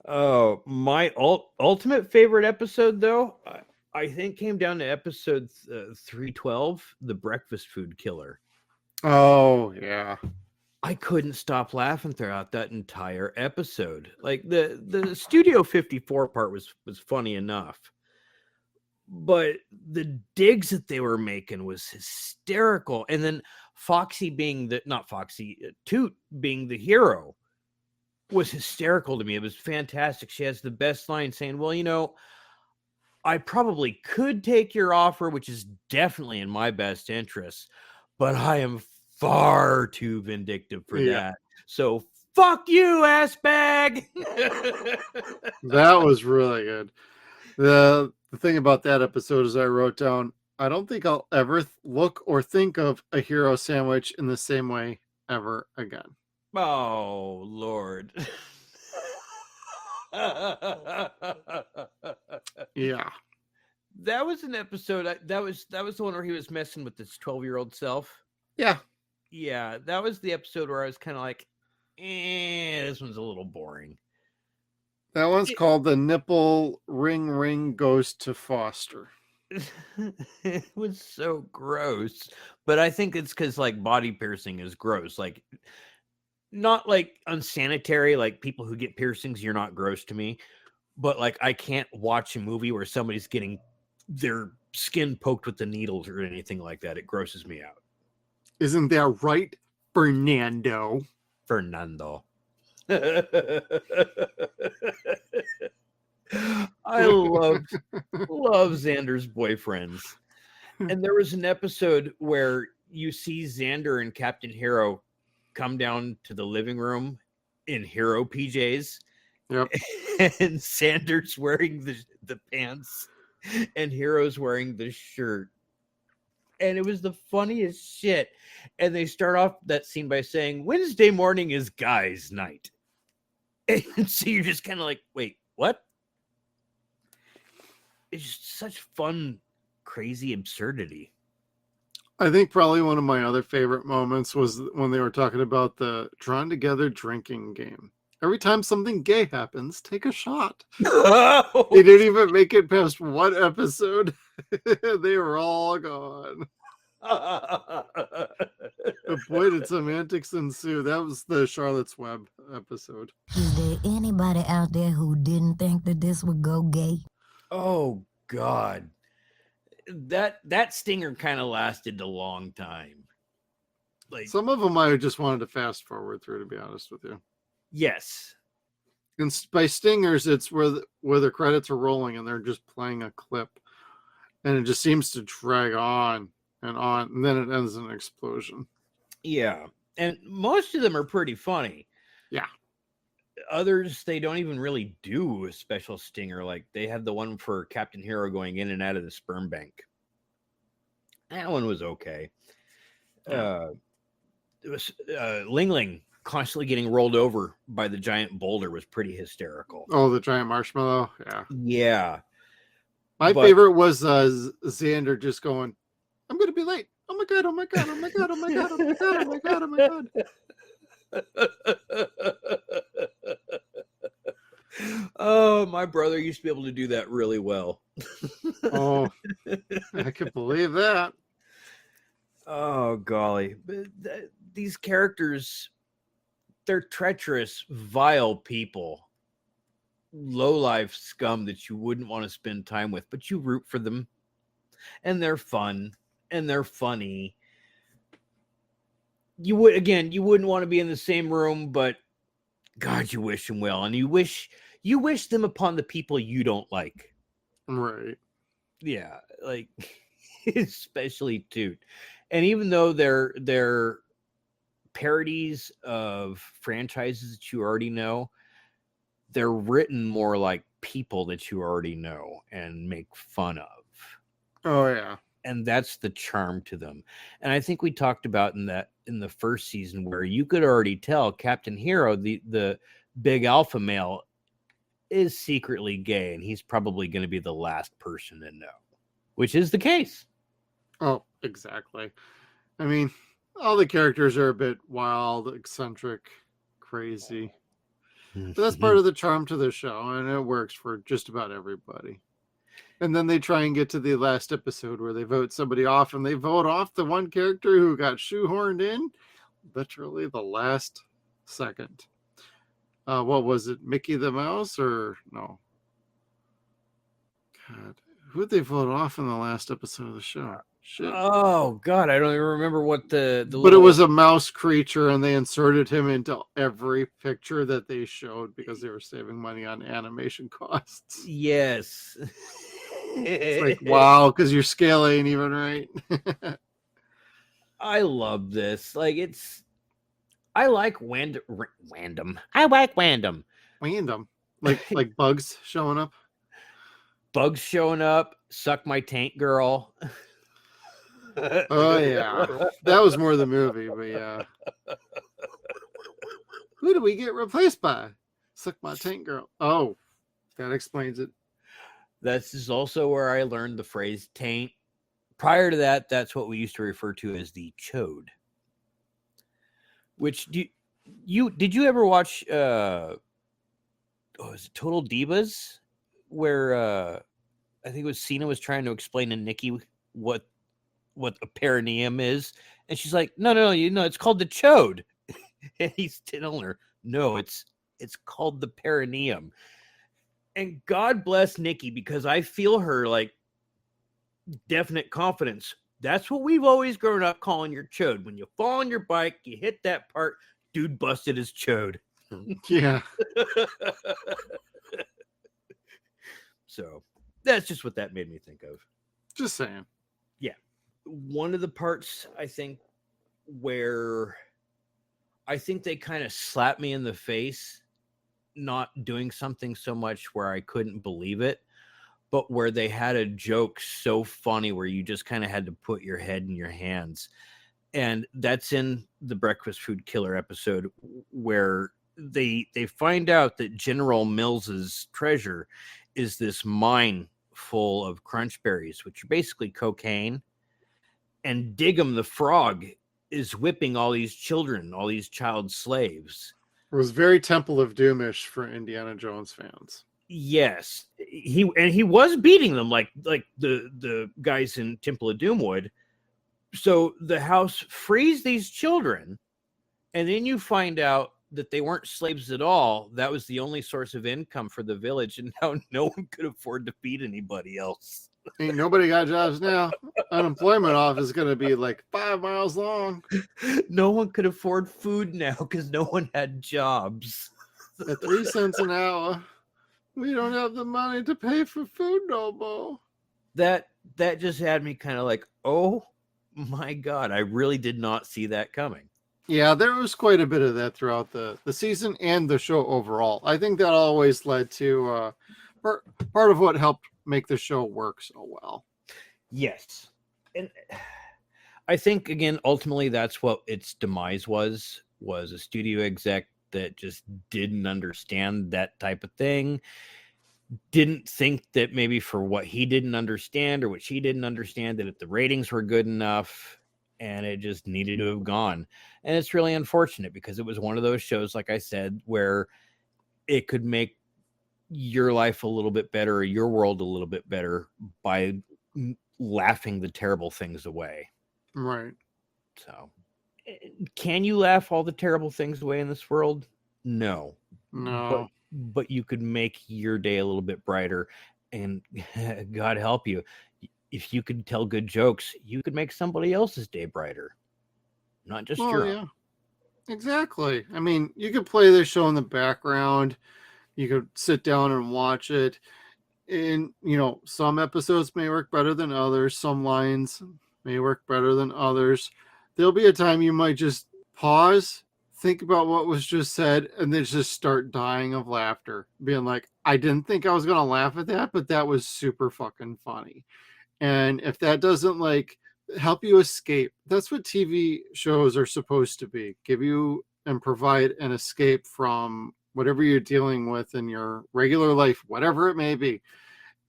Oh, my ultimate favorite episode, though, I think came down to episode 312, The Breakfast Food Killer. Oh, yeah. I couldn't stop laughing throughout that entire episode. Like the Studio 54 part was funny enough, but the digs that they were making was hysterical. And then Foxy being Toot being the hero was hysterical to me. It was fantastic. She has the best line saying, well, I probably could take your offer, which is definitely in my best interest, but I am far too vindictive for that. So fuck you, ass bag. That was really good. The thing about that episode is I wrote down, I don't think I'll ever look or think of a hero sandwich in the same way ever again. Oh, Lord. Yeah. That was an episode. That was the one where he was messing with his 12-year-old self. Yeah. Yeah, that was the episode where I was kind of like, this one's a little boring. That one's called The Nipple Ring Goes to Foster. It was so gross. But I think it's because, like, body piercing is gross. Like, not, like, unsanitary. Like, people who get piercings, you're not gross to me. But, like, I can't watch a movie where somebody's getting their skin poked with the needles or anything like that. It grosses me out. Isn't that right, Fernando? I love Xander's boyfriends. And there was an episode where you see Xander and Captain Hero come down to the living room in hero PJs. Yep. And Xander's wearing the pants and Hero's wearing the shirt. And it was the funniest shit. And they start off that scene by saying, Wednesday morning is guys' night. And so you're just kind of like, wait, what? It's just such fun, crazy absurdity. I think probably one of my other favorite moments was when they were talking about the drawn together drinking game. Every time something gay happens, take a shot. They didn't even make it past one episode. They were all gone. The boy, did some antics ensue. That was the Charlotte's Web episode. Is there anybody out there who didn't think that this would go gay? Oh, God. That stinger kind of lasted a long time. Like, some of them I just wanted to fast forward through, to be honest with you. yes. And by stingers, it's where the credits are rolling and they're just playing a clip, and it just seems to drag on, and then it ends in an explosion. Yeah. And most of them are pretty funny. Yeah. Others, they don't even really do a special stinger. Like they had the one for Captain Hero going in and out of the sperm bank. That one was okay. Yeah. It was Ling Ling constantly getting rolled over by the giant boulder was pretty hysterical. Oh, the giant marshmallow. Yeah. Yeah. My favorite was Xander just going, "I'm going to be late. Oh my God. Oh my God. Oh my God. Oh my God. Oh my God. Oh my God. Oh my God." Oh, my brother used to be able to do that really well. Oh, I can believe that. Oh, golly. But these characters, they're treacherous, vile people, low-life scum that you wouldn't want to spend time with, but you root for them. And they're fun, and they're funny. You wouldn't want to be in the same room, but God, you wish them well. And you wish them upon the people you don't like. Right. Yeah, like especially Toot. And even though they're parodies of franchises that you already know, they're written more like people that you already know and make fun of. Oh yeah. And that's the charm to them. And I think we talked about in the first season where you could already tell Captain Hero, the big alpha male, is secretly gay, and he's probably going to be the last person to know, which is the case. Oh, exactly. I mean, all the characters are a bit wild, eccentric, crazy. But that's part of the charm to the show, and it works for just about everybody. And then they try and get to the last episode where they vote somebody off, and they vote off the one character who got shoehorned in literally the last second. What was it, Mickey the Mouse, or no? God, who did they vote off in the last episode of the show? Shit. Oh God, I don't even remember what the But it was a mouse creature, and they inserted him into every picture that they showed because they were saving money on animation costs. Yes. It's like, wow, because your scale ain't even right. I love this. Like I like Wandom. I like Wandom. Random. Like bugs showing up. Bugs showing up, suck my taint girl. Oh yeah. That was more the movie, but yeah. Who do we get replaced by? Suck my taint girl. Oh, that explains it. This is also where I learned the phrase taint. Prior to that, that's what we used to refer to as the chode. Which did you ever watch is it Total Divas? Where I think it was Cena was trying to explain to Nikki what a perineum is, and she's like, no, it's called the chode. And he's telling her, no, it's called the perineum. And God bless Nikki, because I feel her like definite confidence. That's what we've always grown up calling your chode. When you fall on your bike, you hit that part, dude busted his chode. Yeah. So that's just what that made me think of. Just saying. Yeah. One of the parts, I think, where I think they kind of slapped me in the face, not doing something so much where I couldn't believe it, but where they had a joke so funny where you just kind of had to put your head in your hands. And that's in the Breakfast Food Killer episode, where they find out that General Mills's treasure is this mine full of crunch berries, which are basically cocaine. And Diggum the frog is whipping all these children, all these child slaves. It was very Temple of Doomish for Indiana Jones fans. Yes, he was beating them like the guys in Temple of Doom would. So the house frees these children, and then you find out that they weren't slaves at all. That was the only source of income for the village, and now no one could afford to feed anybody else. Ain't nobody got jobs now. Unemployment office is going to be like 5 miles long. No one could afford food now because no one had jobs. At 3 cents an hour, we don't have the money to pay for food no more. That just had me kind of like, oh my God, I really did not see that coming. Yeah, there was quite a bit of that throughout the season and the show overall. I think that always led to part of what helped make the show work so well. Yes. And I think, again, ultimately that's what its demise was a studio exec that just didn't understand that type of thing. Didn't think that maybe for what he didn't understand or what she didn't understand, that if the ratings were good enough, and it just needed to have gone. And it's really unfortunate because it was one of those shows, like I said, where it could make your life a little bit better, or your world a little bit better by laughing the terrible things away. Right. So, can you laugh all the terrible things away in this world? No. But you could make your day a little bit brighter, and God help you, if you could tell good jokes, you could make somebody else's day brighter, not just your own. Yeah, exactly. I mean, you could play this show in the background. You could sit down and watch it. And, some episodes may work better than others. Some lines may work better than others. There'll be a time you might just pause, think about what was just said, and then just start dying of laughter. Being like, I didn't think I was going to laugh at that, but that was super fucking funny. And if that doesn't help you escape, that's what TV shows are supposed to be. Give you and provide an escape from whatever you're dealing with in your regular life, whatever it may be.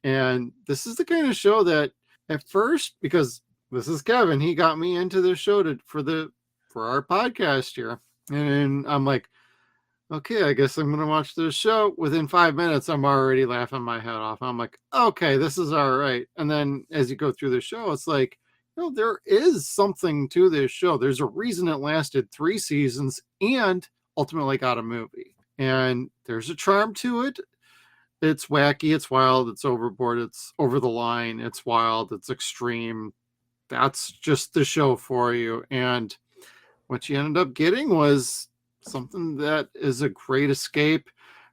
And this is the kind of show that at first, because this is Kevin, he got me into this show for our podcast here. And I'm like, okay, I guess I'm going to watch this show. Within 5 minutes, I'm already laughing my head off. I'm like, okay, this is all right. And then as you go through the show, it's like, there is something to this show. There's a reason it lasted 3 seasons and ultimately got a movie. And there's a charm to it. It's wacky, it's wild, it's overboard, it's over the line, it's wild, it's extreme. That's just the show for you. And what you ended up getting was something that is a great escape.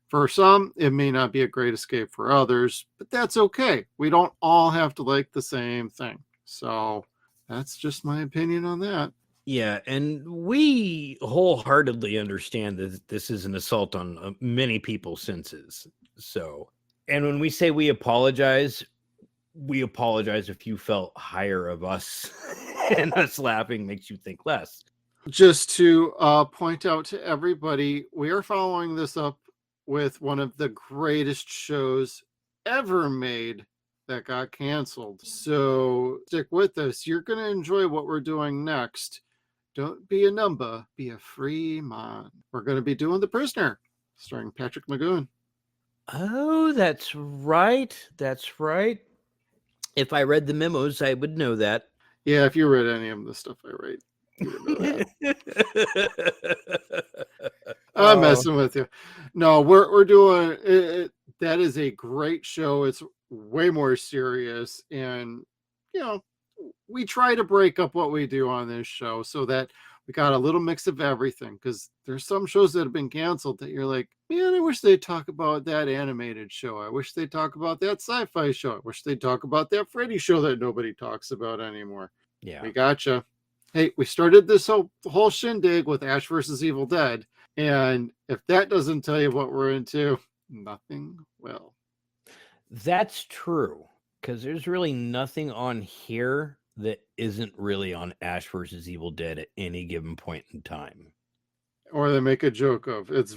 For some, it may not be a great escape for others, but that's okay. We don't all have to like the same thing. So that's just my opinion on that. Yeah, and we wholeheartedly understand that this is an assault on many people's senses. So, and when we say we apologize if you felt higher of us and us laughing makes you think less. Just to point out to everybody, we are following this up with one of the greatest shows ever made that got canceled. So stick with us. You're going to enjoy what we're doing next. Don't be a number, be a free man. We're going to be doing The Prisoner, starring Patrick McGowan. Oh, that's right. That's right. If I read the memos, I would know that. Yeah, if you read any of the stuff I write. I'm messing with you. No, we're doing it. That is a great show. It's way more serious, and we try to break up what we do on this show so that we got a little mix of everything, because there's some shows that have been canceled that you're like, man, I wish they'd talk about that animated show. I wish they'd talk about that sci-fi show. I wish they'd talk about that Freddy show that nobody talks about anymore. Yeah, we gotcha. Hey, we started this whole shindig with Ash versus Evil Dead, and if that doesn't tell you what we're into, nothing will. That's true, because there's really nothing on here that isn't really on Ash versus Evil Dead at any given point in time. Or they make a joke of it's,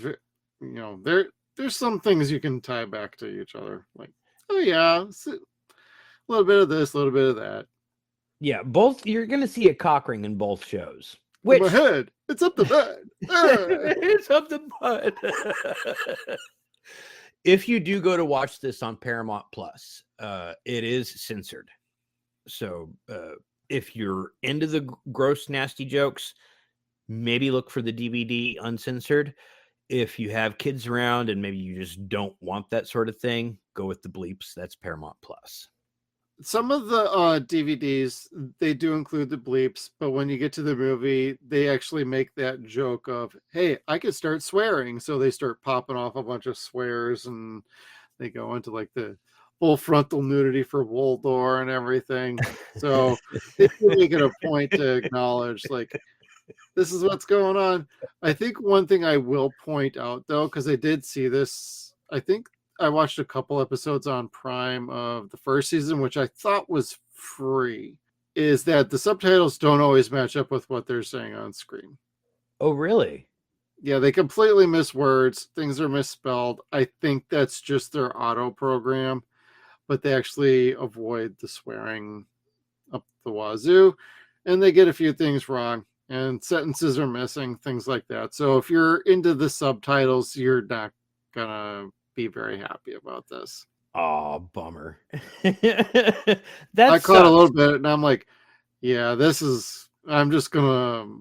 there's some things you can tie back to each other, like, oh yeah, a little bit of this, a little bit of that. Yeah, both. You're going to see a cock ring in both shows. Which my head, it's up the butt. It's up the butt. If you do go to watch this on Paramount Plus, it is censored. So if you're into the gross, nasty jokes, maybe look for the DVD uncensored. If you have kids around and maybe you just don't want that sort of thing, go with the bleeps. That's Paramount Plus. some of the DVDs, they do include the bleeps, but when you get to the movie, they actually make that joke of, hey, I could start swearing. So they start popping off a bunch of swears, and they go into like the full frontal nudity for Woldor and everything. So they do make it a point to acknowledge, like, this is what's going on. I think one thing I will point out, though, because I did see this, I think I watched a couple episodes on Prime of the first season, which I thought was free, is that the subtitles don't always match up with what they're saying on screen. Oh, really? Yeah, they completely miss words. Things are misspelled. I think that's just their auto program, but they actually avoid the swearing up the wazoo, and they get a few things wrong, and sentences are missing, things like that. So if you're into the subtitles, you're not gonna be very happy about this. Oh, bummer. I That caught a little sucks. bit, and I'm like, yeah, I'm just gonna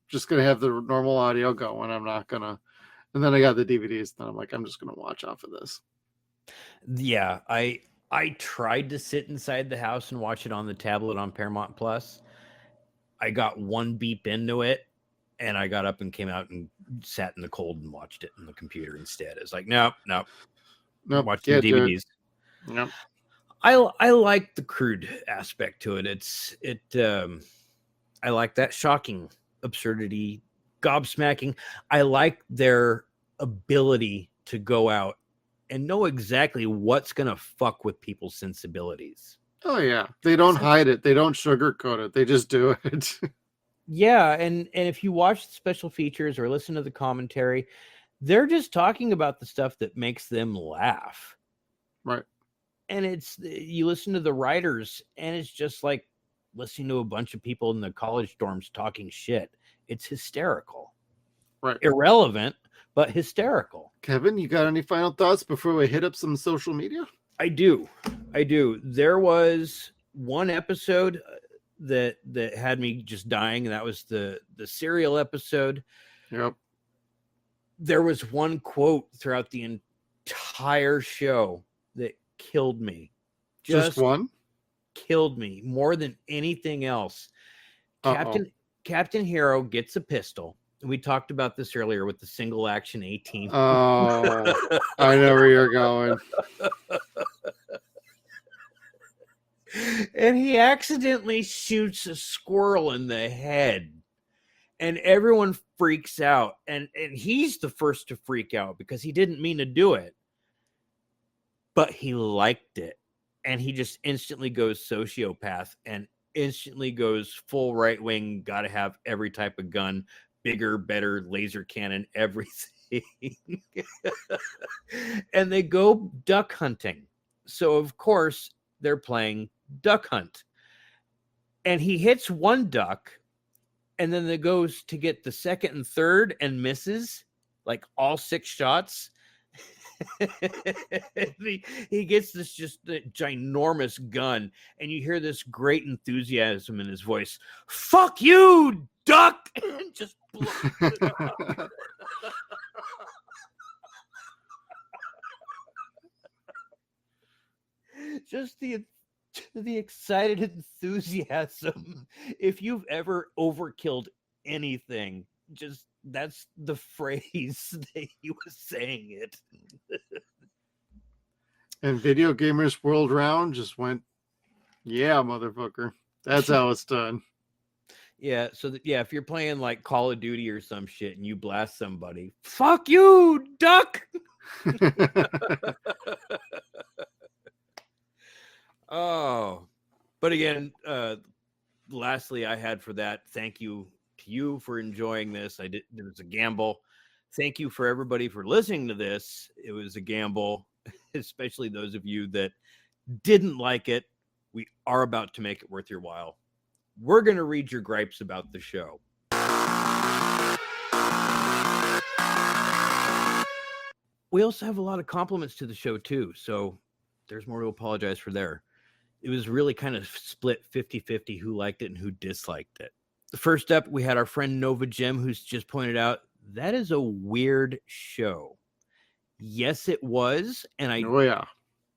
just gonna have the normal audio going. I'm not gonna. And then I got the DVDs, and I'm like, I'm just gonna watch off of this. Yeah, I tried to sit inside the house and watch it on the tablet on Paramount Plus. I got one beep into it, and I got up and came out and sat in the cold and watched it on the computer instead. It's like, nope, watch the Can't do it. DVDs. Nope. I like the crude aspect to it. I like that shocking absurdity, gobsmacking. I like their ability to go out and know exactly what's gonna fuck with people's sensibilities. Oh yeah, they don't hide it. They don't sugarcoat it. They just do it. Yeah, and if you watch the special features or listen to the commentary, they're just talking about the stuff that makes them laugh. Right. And you listen to the writers, and it's just like listening to a bunch of people in the college dorms talking shit. It's hysterical. Right. Irrelevant, but hysterical. Kevin, you got any final thoughts before we hit up some social media? I do. There was one episode that had me just dying, and that was the cereal episode. Yep. There was one quote throughout the entire show that killed me. Just one? Killed me more than anything else. Captain Hero gets a pistol. We talked about this earlier with the single action 18. Oh, I know where you're going. And he accidentally shoots a squirrel in the head. And everyone freaks out. And he's the first to freak out because he didn't mean to do it. But he liked it. And he just instantly goes sociopath and instantly goes full right wing, gotta have every type of gun, bigger, better, laser cannon, everything. And they go duck hunting. So, of course, they're playing duck hunt. And he hits one duck, and then it goes to get the second and third and misses, like all 6 shots. he gets this just ginormous gun, and you hear this great enthusiasm in his voice. Fuck you, duck! And just blows it up. Just the excited enthusiasm. If you've ever overkilled anything, just that's the phrase that he was saying it. And Video Gamers World Round just went, yeah, motherfucker. That's how it's done. Yeah, so if you're playing like Call of Duty or some shit and you blast somebody, fuck you, duck. Oh, but again, lastly, I had for that, thank you to you for enjoying this. It was a gamble. Thank you for everybody for listening to this. It was a gamble, especially those of you that didn't like it. We are about to make it worth your while. We're going to read your gripes about the show. We also have a lot of compliments to the show too, so there's more to apologize for there. It was really kind of split 50-50 who liked it and who disliked it. The first up, we had our friend Nova Jim, who's just pointed out, that is a weird show. Yes, it was. And I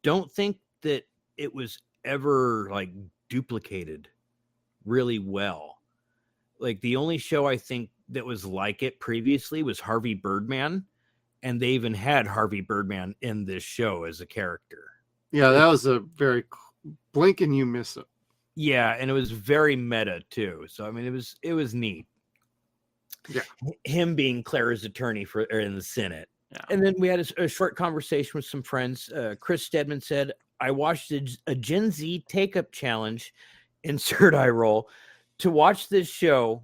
don't think that it was ever like duplicated really well. Like the only show I think that was like it previously was Harvey Birdman, and they even had Harvey Birdman in this show as a character. Yeah, that was a very blink and you miss it. Yeah, and it was very meta too. So I mean, it was neat. Yeah, him being Clara's attorney in the Senate. Yeah. And then we had a short conversation with some friends. Chris Stedman said, "I watched a Gen Z take-up challenge." Insert eye roll to watch this show.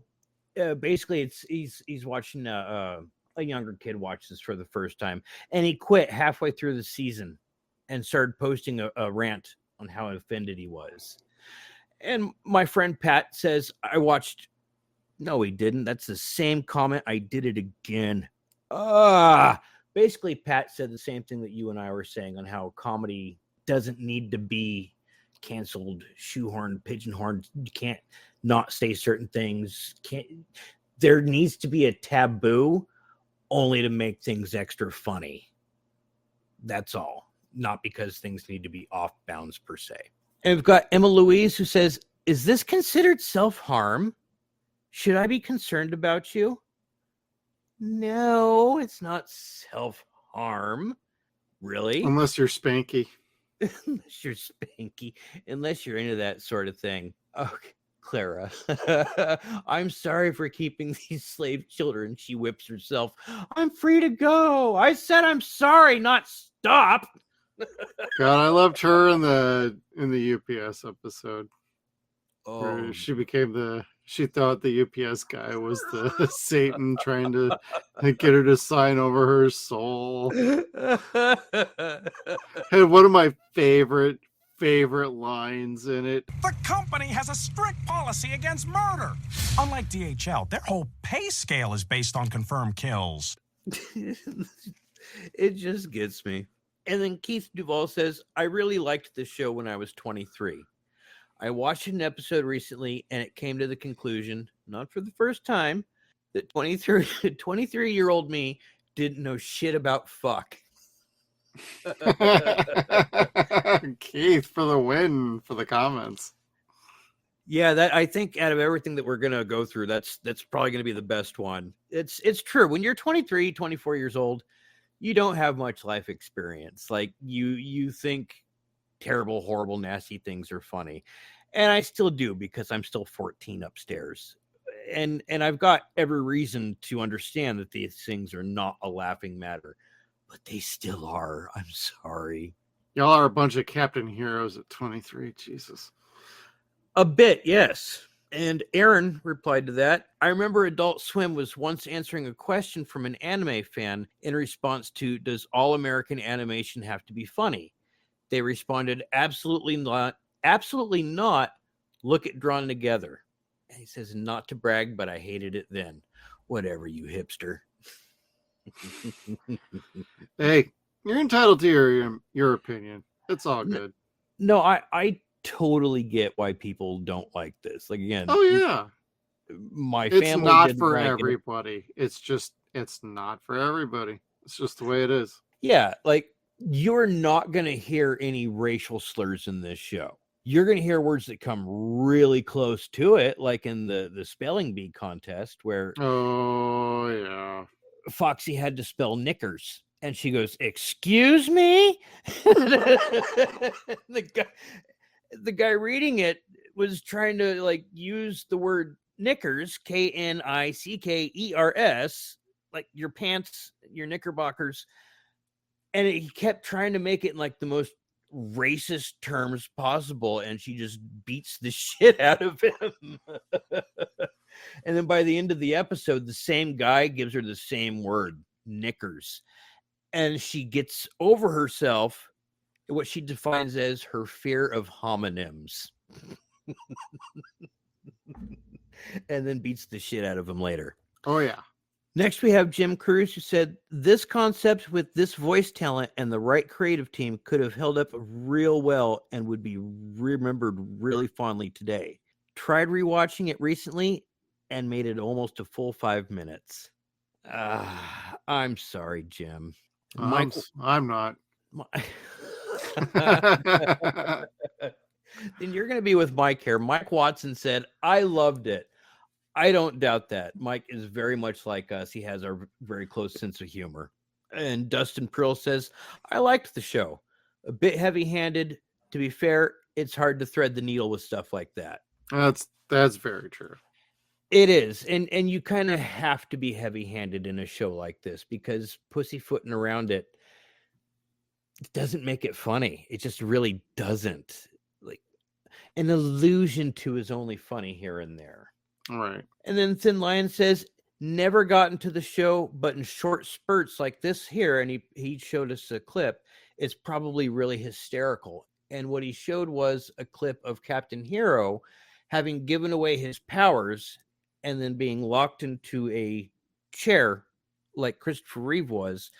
Basically, he's watching a younger kid watch this for the first time, and he quit halfway through the season and started posting a rant on how offended he was. And my friend Pat says, "I watched." No, he didn't. That's the same comment. I did it again. Basically, Pat said the same thing that you and I were saying on how comedy doesn't need to be canceled, shoehorned, pigeonholed. You can't not say certain things. There needs to be a taboo only to make things extra funny. That's all. Not because things need to be off bounds per se. And we've got Emma Louise who says, "Is this considered self-harm? Should I be concerned about you?" No, it's not self-harm. Really? unless you're Spanky. Unless you're Spanky. Unless you're into that sort of thing. Okay, Clara. "I'm sorry for keeping these slave children." She whips herself. "I'm free to go. I said I'm sorry, not stop." God, I loved her in the UPS episode. Where she thought the UPS guy was the Satan trying to get her to sign over her soul. Had one of my favorite lines in it. The company has a strict policy against murder. Unlike DHL, their whole pay scale is based on confirmed kills. It just gets me. And then Keith Duvall says, "I really liked this show when I was 23. I watched an episode recently and it came to the conclusion, not for the first time, that 23-year-old me didn't know shit about fuck." Keith for the win for the comments. Yeah, that I think out of everything that we're gonna go through, that's probably gonna be the best one. It's true. When you're 23, 24 years old, you don't have much life experience. Like you think terrible, horrible, nasty things are funny. And I still do because I'm still 14 upstairs. And I've got every reason to understand that these things are not a laughing matter, but they still are. I'm sorry. Y'all are a bunch of Captain Heroes at 23. Jesus. A bit, yes. And Aaron replied to that. "I remember Adult Swim was once answering a question from an anime fan in response to, does all American animation have to be funny? They responded, absolutely not. Absolutely not. Look at Drawn Together." And he says, "Not to brag, but I hated it then." Whatever, you hipster. Hey, you're entitled to your opinion. It's all good. No, I totally get why people don't like this. Like, again, Oh yeah. my It's family not didn't for like it. everybody. It's not for everybody. It's just the way it is. Yeah, like you're not going to hear any racial slurs in this show. You're going to hear words that come really close to it, like in the spelling bee contest where Oh yeah. Foxy had to spell knickers. And she goes, "Excuse me?" The guy reading it was trying to like use the word knickers, Knickers, like your pants, your knickerbockers. And he kept trying to make it in like the most racist terms possible. And she just beats the shit out of him. And then by the end of the episode, the same guy gives her the same word, knickers. And she gets over herself, what she defines as her fear of homonyms. And then beats the shit out of him later. Oh yeah. Next, we have Jim Cruz, who said, "This concept with this voice talent and the right creative team could have held up real well and would be remembered really fondly today. Tried rewatching it recently and made it almost a full 5 minutes." I'm sorry, Jim. I'm not. Then you're going to be with Mike here. Mike Watson said, I loved it. I don't doubt that. Mike is very much like us. He has a very close sense of humor. And Dustin Prill says, I liked the show. A bit heavy-handed. To be fair, it's hard to thread the needle with stuff like that. That's very true. It is. And you kind of have to be heavy-handed in a show like this because pussyfooting around it doesn't make it funny. It just really doesn't. Like an allusion to is only funny here and there. Right. And then Thin Lion says, never got into the show, but in short spurts like this here, and he showed us a clip, it's probably really hysterical. And what he showed was a clip of Captain Hero having given away his powers and then being locked into a chair like Christopher Reeve was,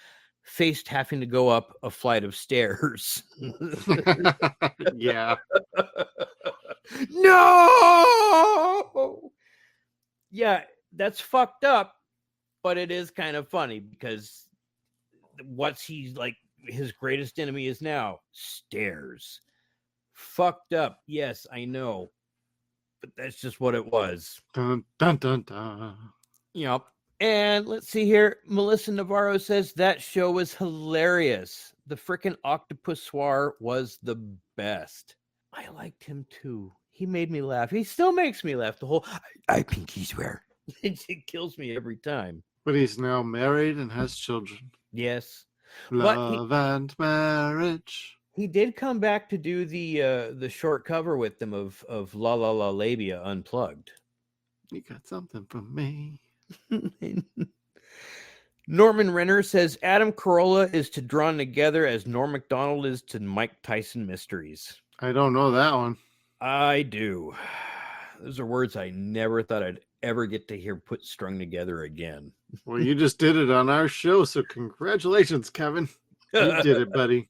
faced having to go up a flight of stairs. Yeah. No! Yeah, that's fucked up, but it is kind of funny because what's he's like his greatest enemy is now stairs. Fucked up. Yes, I know. But that's just what it was. Dun, dun, dun, dun. Yep. And let's see here. Melissa Navarro says that show was hilarious. The frickin' Octopussoir was the best. I liked him too. He made me laugh. He still makes me laugh. The whole I pinky swear. It kills me every time. But he's now married and has children. Yes. Love and marriage. He did come back to do the short cover with them of La La La Labia Unplugged. You got something from me. Norman Renner says Adam Carolla is to Drawn Together as Norm Macdonald is to Mike Tyson Mysteries. I don't know that one. I do. Those are words I never thought I'd ever get to hear put strung together again. Well, you just did it on our show, so congratulations, Kevin. You did it, buddy.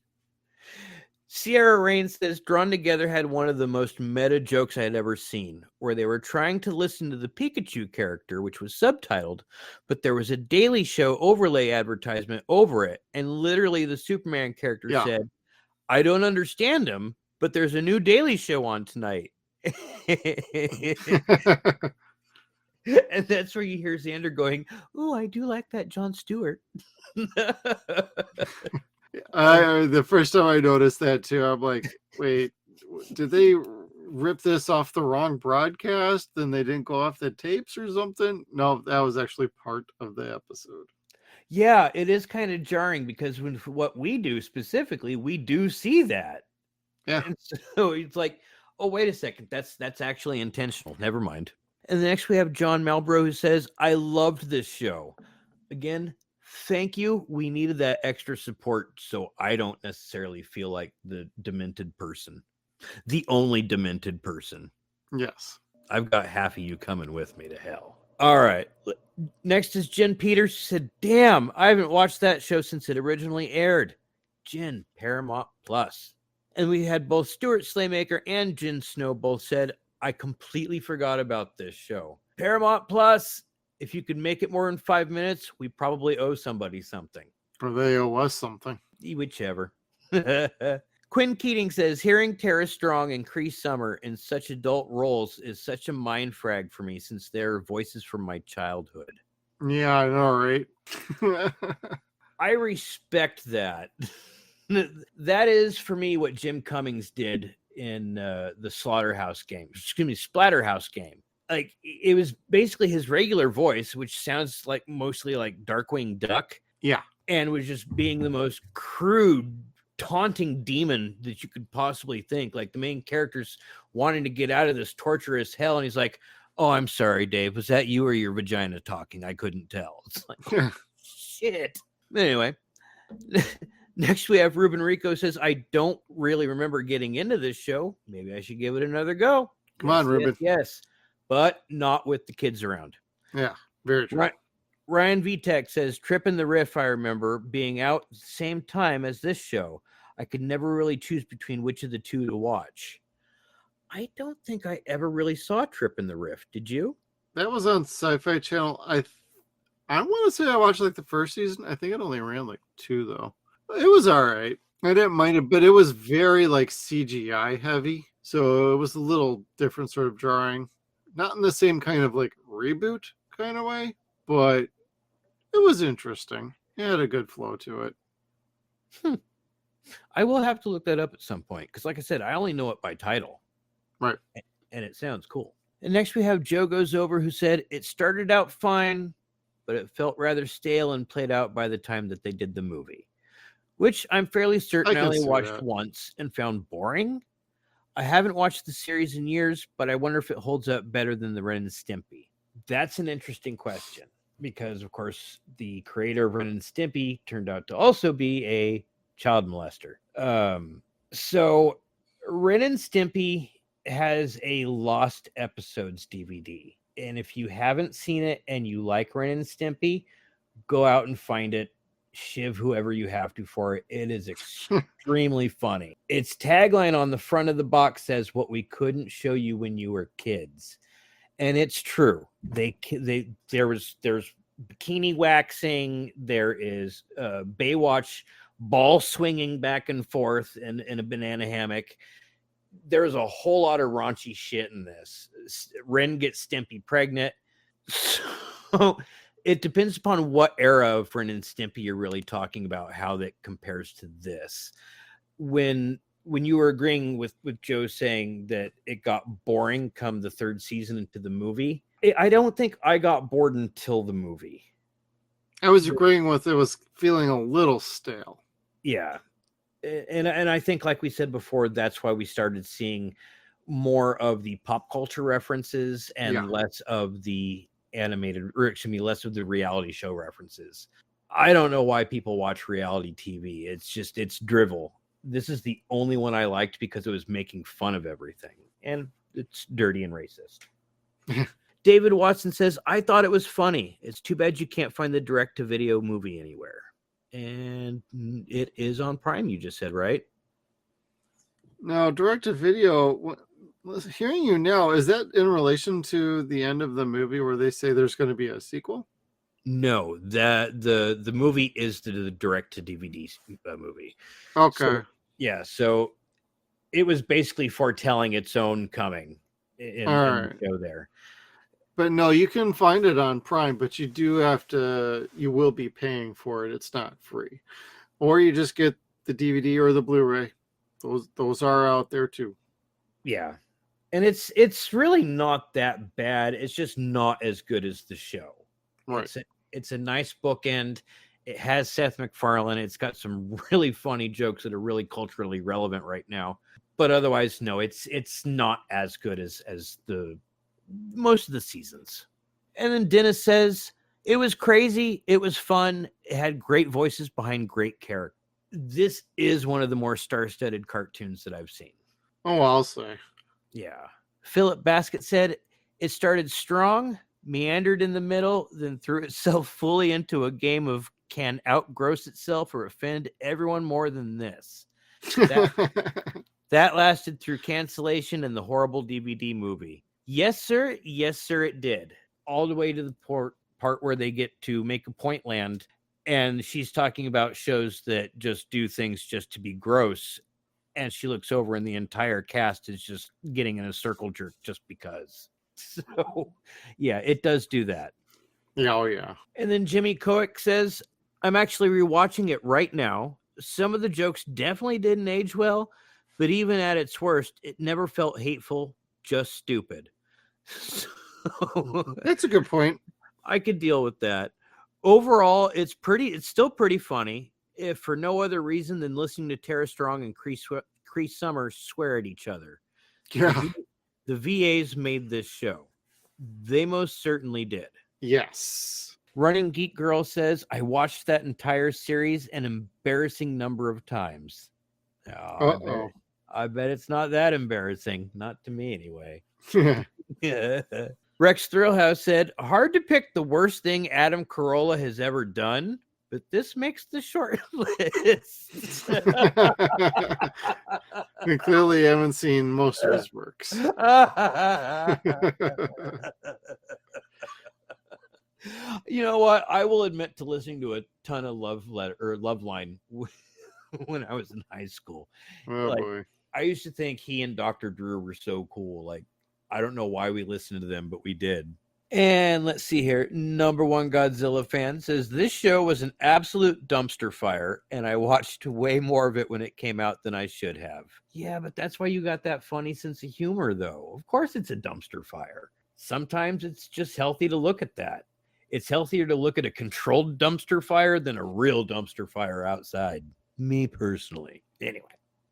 Sierra Rain says Drawn Together had one of the most meta jokes I had ever seen, where they were trying to listen to the Pikachu character, which was subtitled, but there was a Daily Show overlay advertisement over it, and literally the Superman character said, I don't understand him, but there's a new Daily Show on tonight. And that's where you hear Xander going, oh, I do like that Jon Stewart. The first time I noticed that too, I'm like, wait, did they rip this off the wrong broadcast? Then they didn't go off the tapes or something? No, that was actually part of the episode. Yeah, it is kind of jarring because when what we do specifically, we do see that. Yeah. And so it's like, oh, wait a second. That's actually intentional. Never mind. And next we have John Malbrough who says, I loved this show. Again, thank you. We needed that extra support so I don't necessarily feel like the demented person. The only demented person. Yes. I've got half of you coming with me to hell. All right. Next is Jen Peters. She said, damn, I haven't watched that show since it originally aired. Jen, Paramount Plus. And we had both Stuart Slaymaker and Jen Snow both said, I completely forgot about this show. Paramount Plus, if you could make it more than 5 minutes, we probably owe somebody something. Or they owe us something. Whichever. Quinn Keating says, hearing Tara Strong and Cree Summer in such adult roles is such a mind frag for me since they're voices from my childhood. Yeah, I know, right? I respect that. That is, for me, what Jim Cummings did in the Splatterhouse game. Like, it was basically his regular voice, which sounds like mostly like Darkwing Duck. Yeah. And was just being the most crude, taunting demon that you could possibly think. Like, the main character's wanting to get out of this torturous hell, and he's like, oh, I'm sorry, Dave. Was that you or your vagina talking? I couldn't tell. It's like, shit. Anyway. Next, we have Ruben Rico says, I don't really remember getting into this show. Maybe I should give it another go. Come on, Ruben. Yes, but not with the kids around. Yeah, very true. Ryan Vitek says, Trippin' the Riff, I remember being out the same time as this show. I could never really choose between which of the two to watch. I don't think I ever really saw Trippin' the Riff. Did you? That was on Sci-Fi Channel. I want to say I watched like the first season. I think it only ran like 2 though. It was all right. I didn't mind it, but it was very like CGI heavy. So it was a little different sort of drawing. Not in the same kind of like reboot kind of way, but it was interesting. It had a good flow to it. I will have to look that up at some point because, like I said, I only know it by title. Right. And it sounds cool. And next we have Joe Goes Over, who said it started out fine, but it felt rather stale and played out by the time that they did the movie, which I'm fairly certain I only watched once and found boring. I haven't watched the series in years, but I wonder if it holds up better than the Ren and Stimpy. That's an interesting question because, of course, the creator of Ren and Stimpy turned out to also be a child molester. So Ren and Stimpy has a Lost Episodes DVD. And if you haven't seen it and you like Ren and Stimpy, go out and find it. Shiv whoever you have to for it. It is extremely funny. Its tagline on the front of the box says, "What we couldn't show you when you were kids." And it's true. There's bikini waxing, there is Baywatch ball swinging back and forth in a banana hammock. There's a whole lot of raunchy shit in this. Ren gets Stimpy pregnant. So it depends upon what era of Ren and Stimpy you're really talking about, how that compares to this. When you were agreeing with Joe saying that it got boring come the third season into the movie, I don't think I got bored until the movie. I was agreeing with it was feeling a little stale. Yeah. And I think, like we said before, that's why we started seeing more of the pop culture references and less of the animated, or excuse me, less of the reality show references. I don't know why people watch reality TV. It's drivel. This is the only one I liked because it was making fun of everything. And it's dirty and racist. David Watson says, I thought it was funny. It's too bad you can't find the direct-to-video movie anywhere. And it is on Prime, you just said, right? No, direct-to-video, hearing you now, is that in relation to the end of the movie where they say there's going to be a sequel? No, the movie is the direct-to-DVD movie. Okay. So it was basically foretelling its own coming in the show there. But no, you can find it on Prime, but you will be paying for it. It's not free. Or you just get the DVD or the Blu-ray. Those are out there too. Yeah. And it's really not that bad. It's just not as good as the show. Right. It's a nice bookend. It has Seth MacFarlane. It's got some really funny jokes that are really culturally relevant right now. But otherwise, no, it's not as good as the most of the seasons. And then Dennis says, it was crazy. It was fun. It had great voices behind great characters. This is one of the more star-studded cartoons that I've seen. Oh, I'll say. Yeah. Philip Baskett said, it started strong, meandered in the middle, then threw itself fully into a game of can outgross itself or offend everyone more than this. That lasted through cancellation and the horrible DVD movie. Yes, sir. Yes, sir, it did. All the way to the part where they get to Make a Point Land, and she's talking about shows that just do things just to be gross. And she looks over and the entire cast is just getting in a circle jerk just because. So, yeah, it does do that. Oh, yeah. And then Jimmy Koick says, I'm actually rewatching it right now. Some of the jokes definitely didn't age well, but even at its worst, it never felt hateful, just stupid. So, that's a good point. I could deal with that. Overall, it's still pretty funny, if for no other reason than listening to Tara Strong and Cree Summers swear at each other. Yeah. The VAs made this show. They most certainly did. Yes. Running Geek Girl says, I watched that entire series an embarrassing number of times. Oh, I bet it's not that embarrassing. Not to me, anyway. Rex Thrillhouse said, hard to pick the worst thing Adam Carolla has ever done, but this makes the short list. We clearly haven't seen most of his works. You know what? I will admit to listening to a ton of Love Line when I was in high school. Oh, boy. I used to think he and Dr. Drew were so cool. Like, I don't know why we listened to them, but we did. And let's see here. Number one Godzilla fan says, this show was an absolute dumpster fire, and I watched way more of it when it came out than I should have. Yeah, but that's why you got that funny sense of humor, though. Of course it's a dumpster fire. Sometimes it's just healthy to look at that. It's healthier to look at a controlled dumpster fire than a real dumpster fire outside. Me personally. Anyway.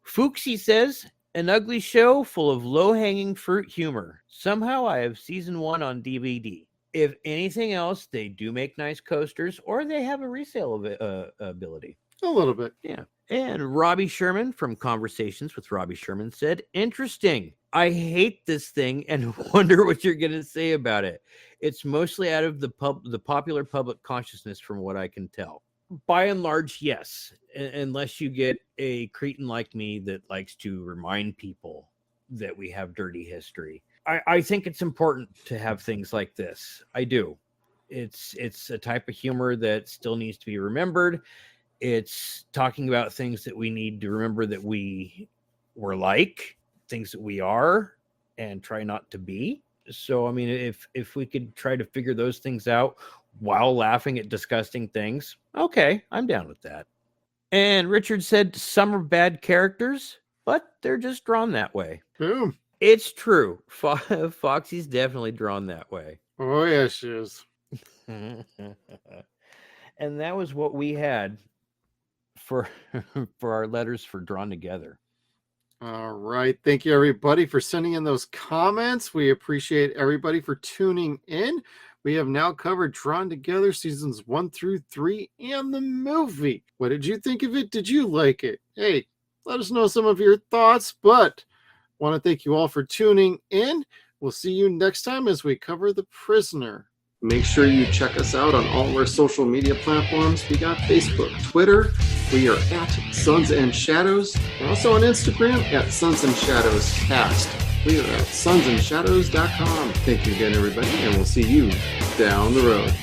Fuxi says, an ugly show full of low-hanging fruit humor. Somehow I have season 1 on DVD. If anything else, they do make nice coasters, or they have a resale ability. A little bit. Yeah. And Robbie Sherman from Conversations with Robbie Sherman said, interesting. I hate this thing and wonder what you're going to say about it. It's mostly out of the popular public consciousness from what I can tell. By and large, yes, unless you get a cretin like me that likes to remind people that we have dirty history. I think it's important to have things like this. I do. It's a type of humor that still needs to be remembered. It's talking about things that we need to remember that we were like, things that we are, and try not to be. So, I mean, if we could try to figure those things out while laughing at disgusting things, okay, I'm down with that. And Richard said some are bad characters, but they're just drawn that way. Boom. It's true. Foxy's definitely drawn that way. Oh, yeah, she is. And that was what we had for our letters for Drawn Together. All right. Thank you, everybody, for sending in those comments. We appreciate everybody for tuning in. We have now covered Drawn Together seasons 1 through 3 and the movie. What did you think of it? Did you like it? Hey, let us know some of your thoughts, but want to thank you all for tuning in. We'll see you next time as we cover The Prisoner. Make sure you check us out on all of our social media platforms. We got Facebook, Twitter. We are at Suns and Shadows. We're also on Instagram at Suns and Shadows Cast. We are at SunsAndShadows.com. Thank you again, everybody, and we'll see you down the road.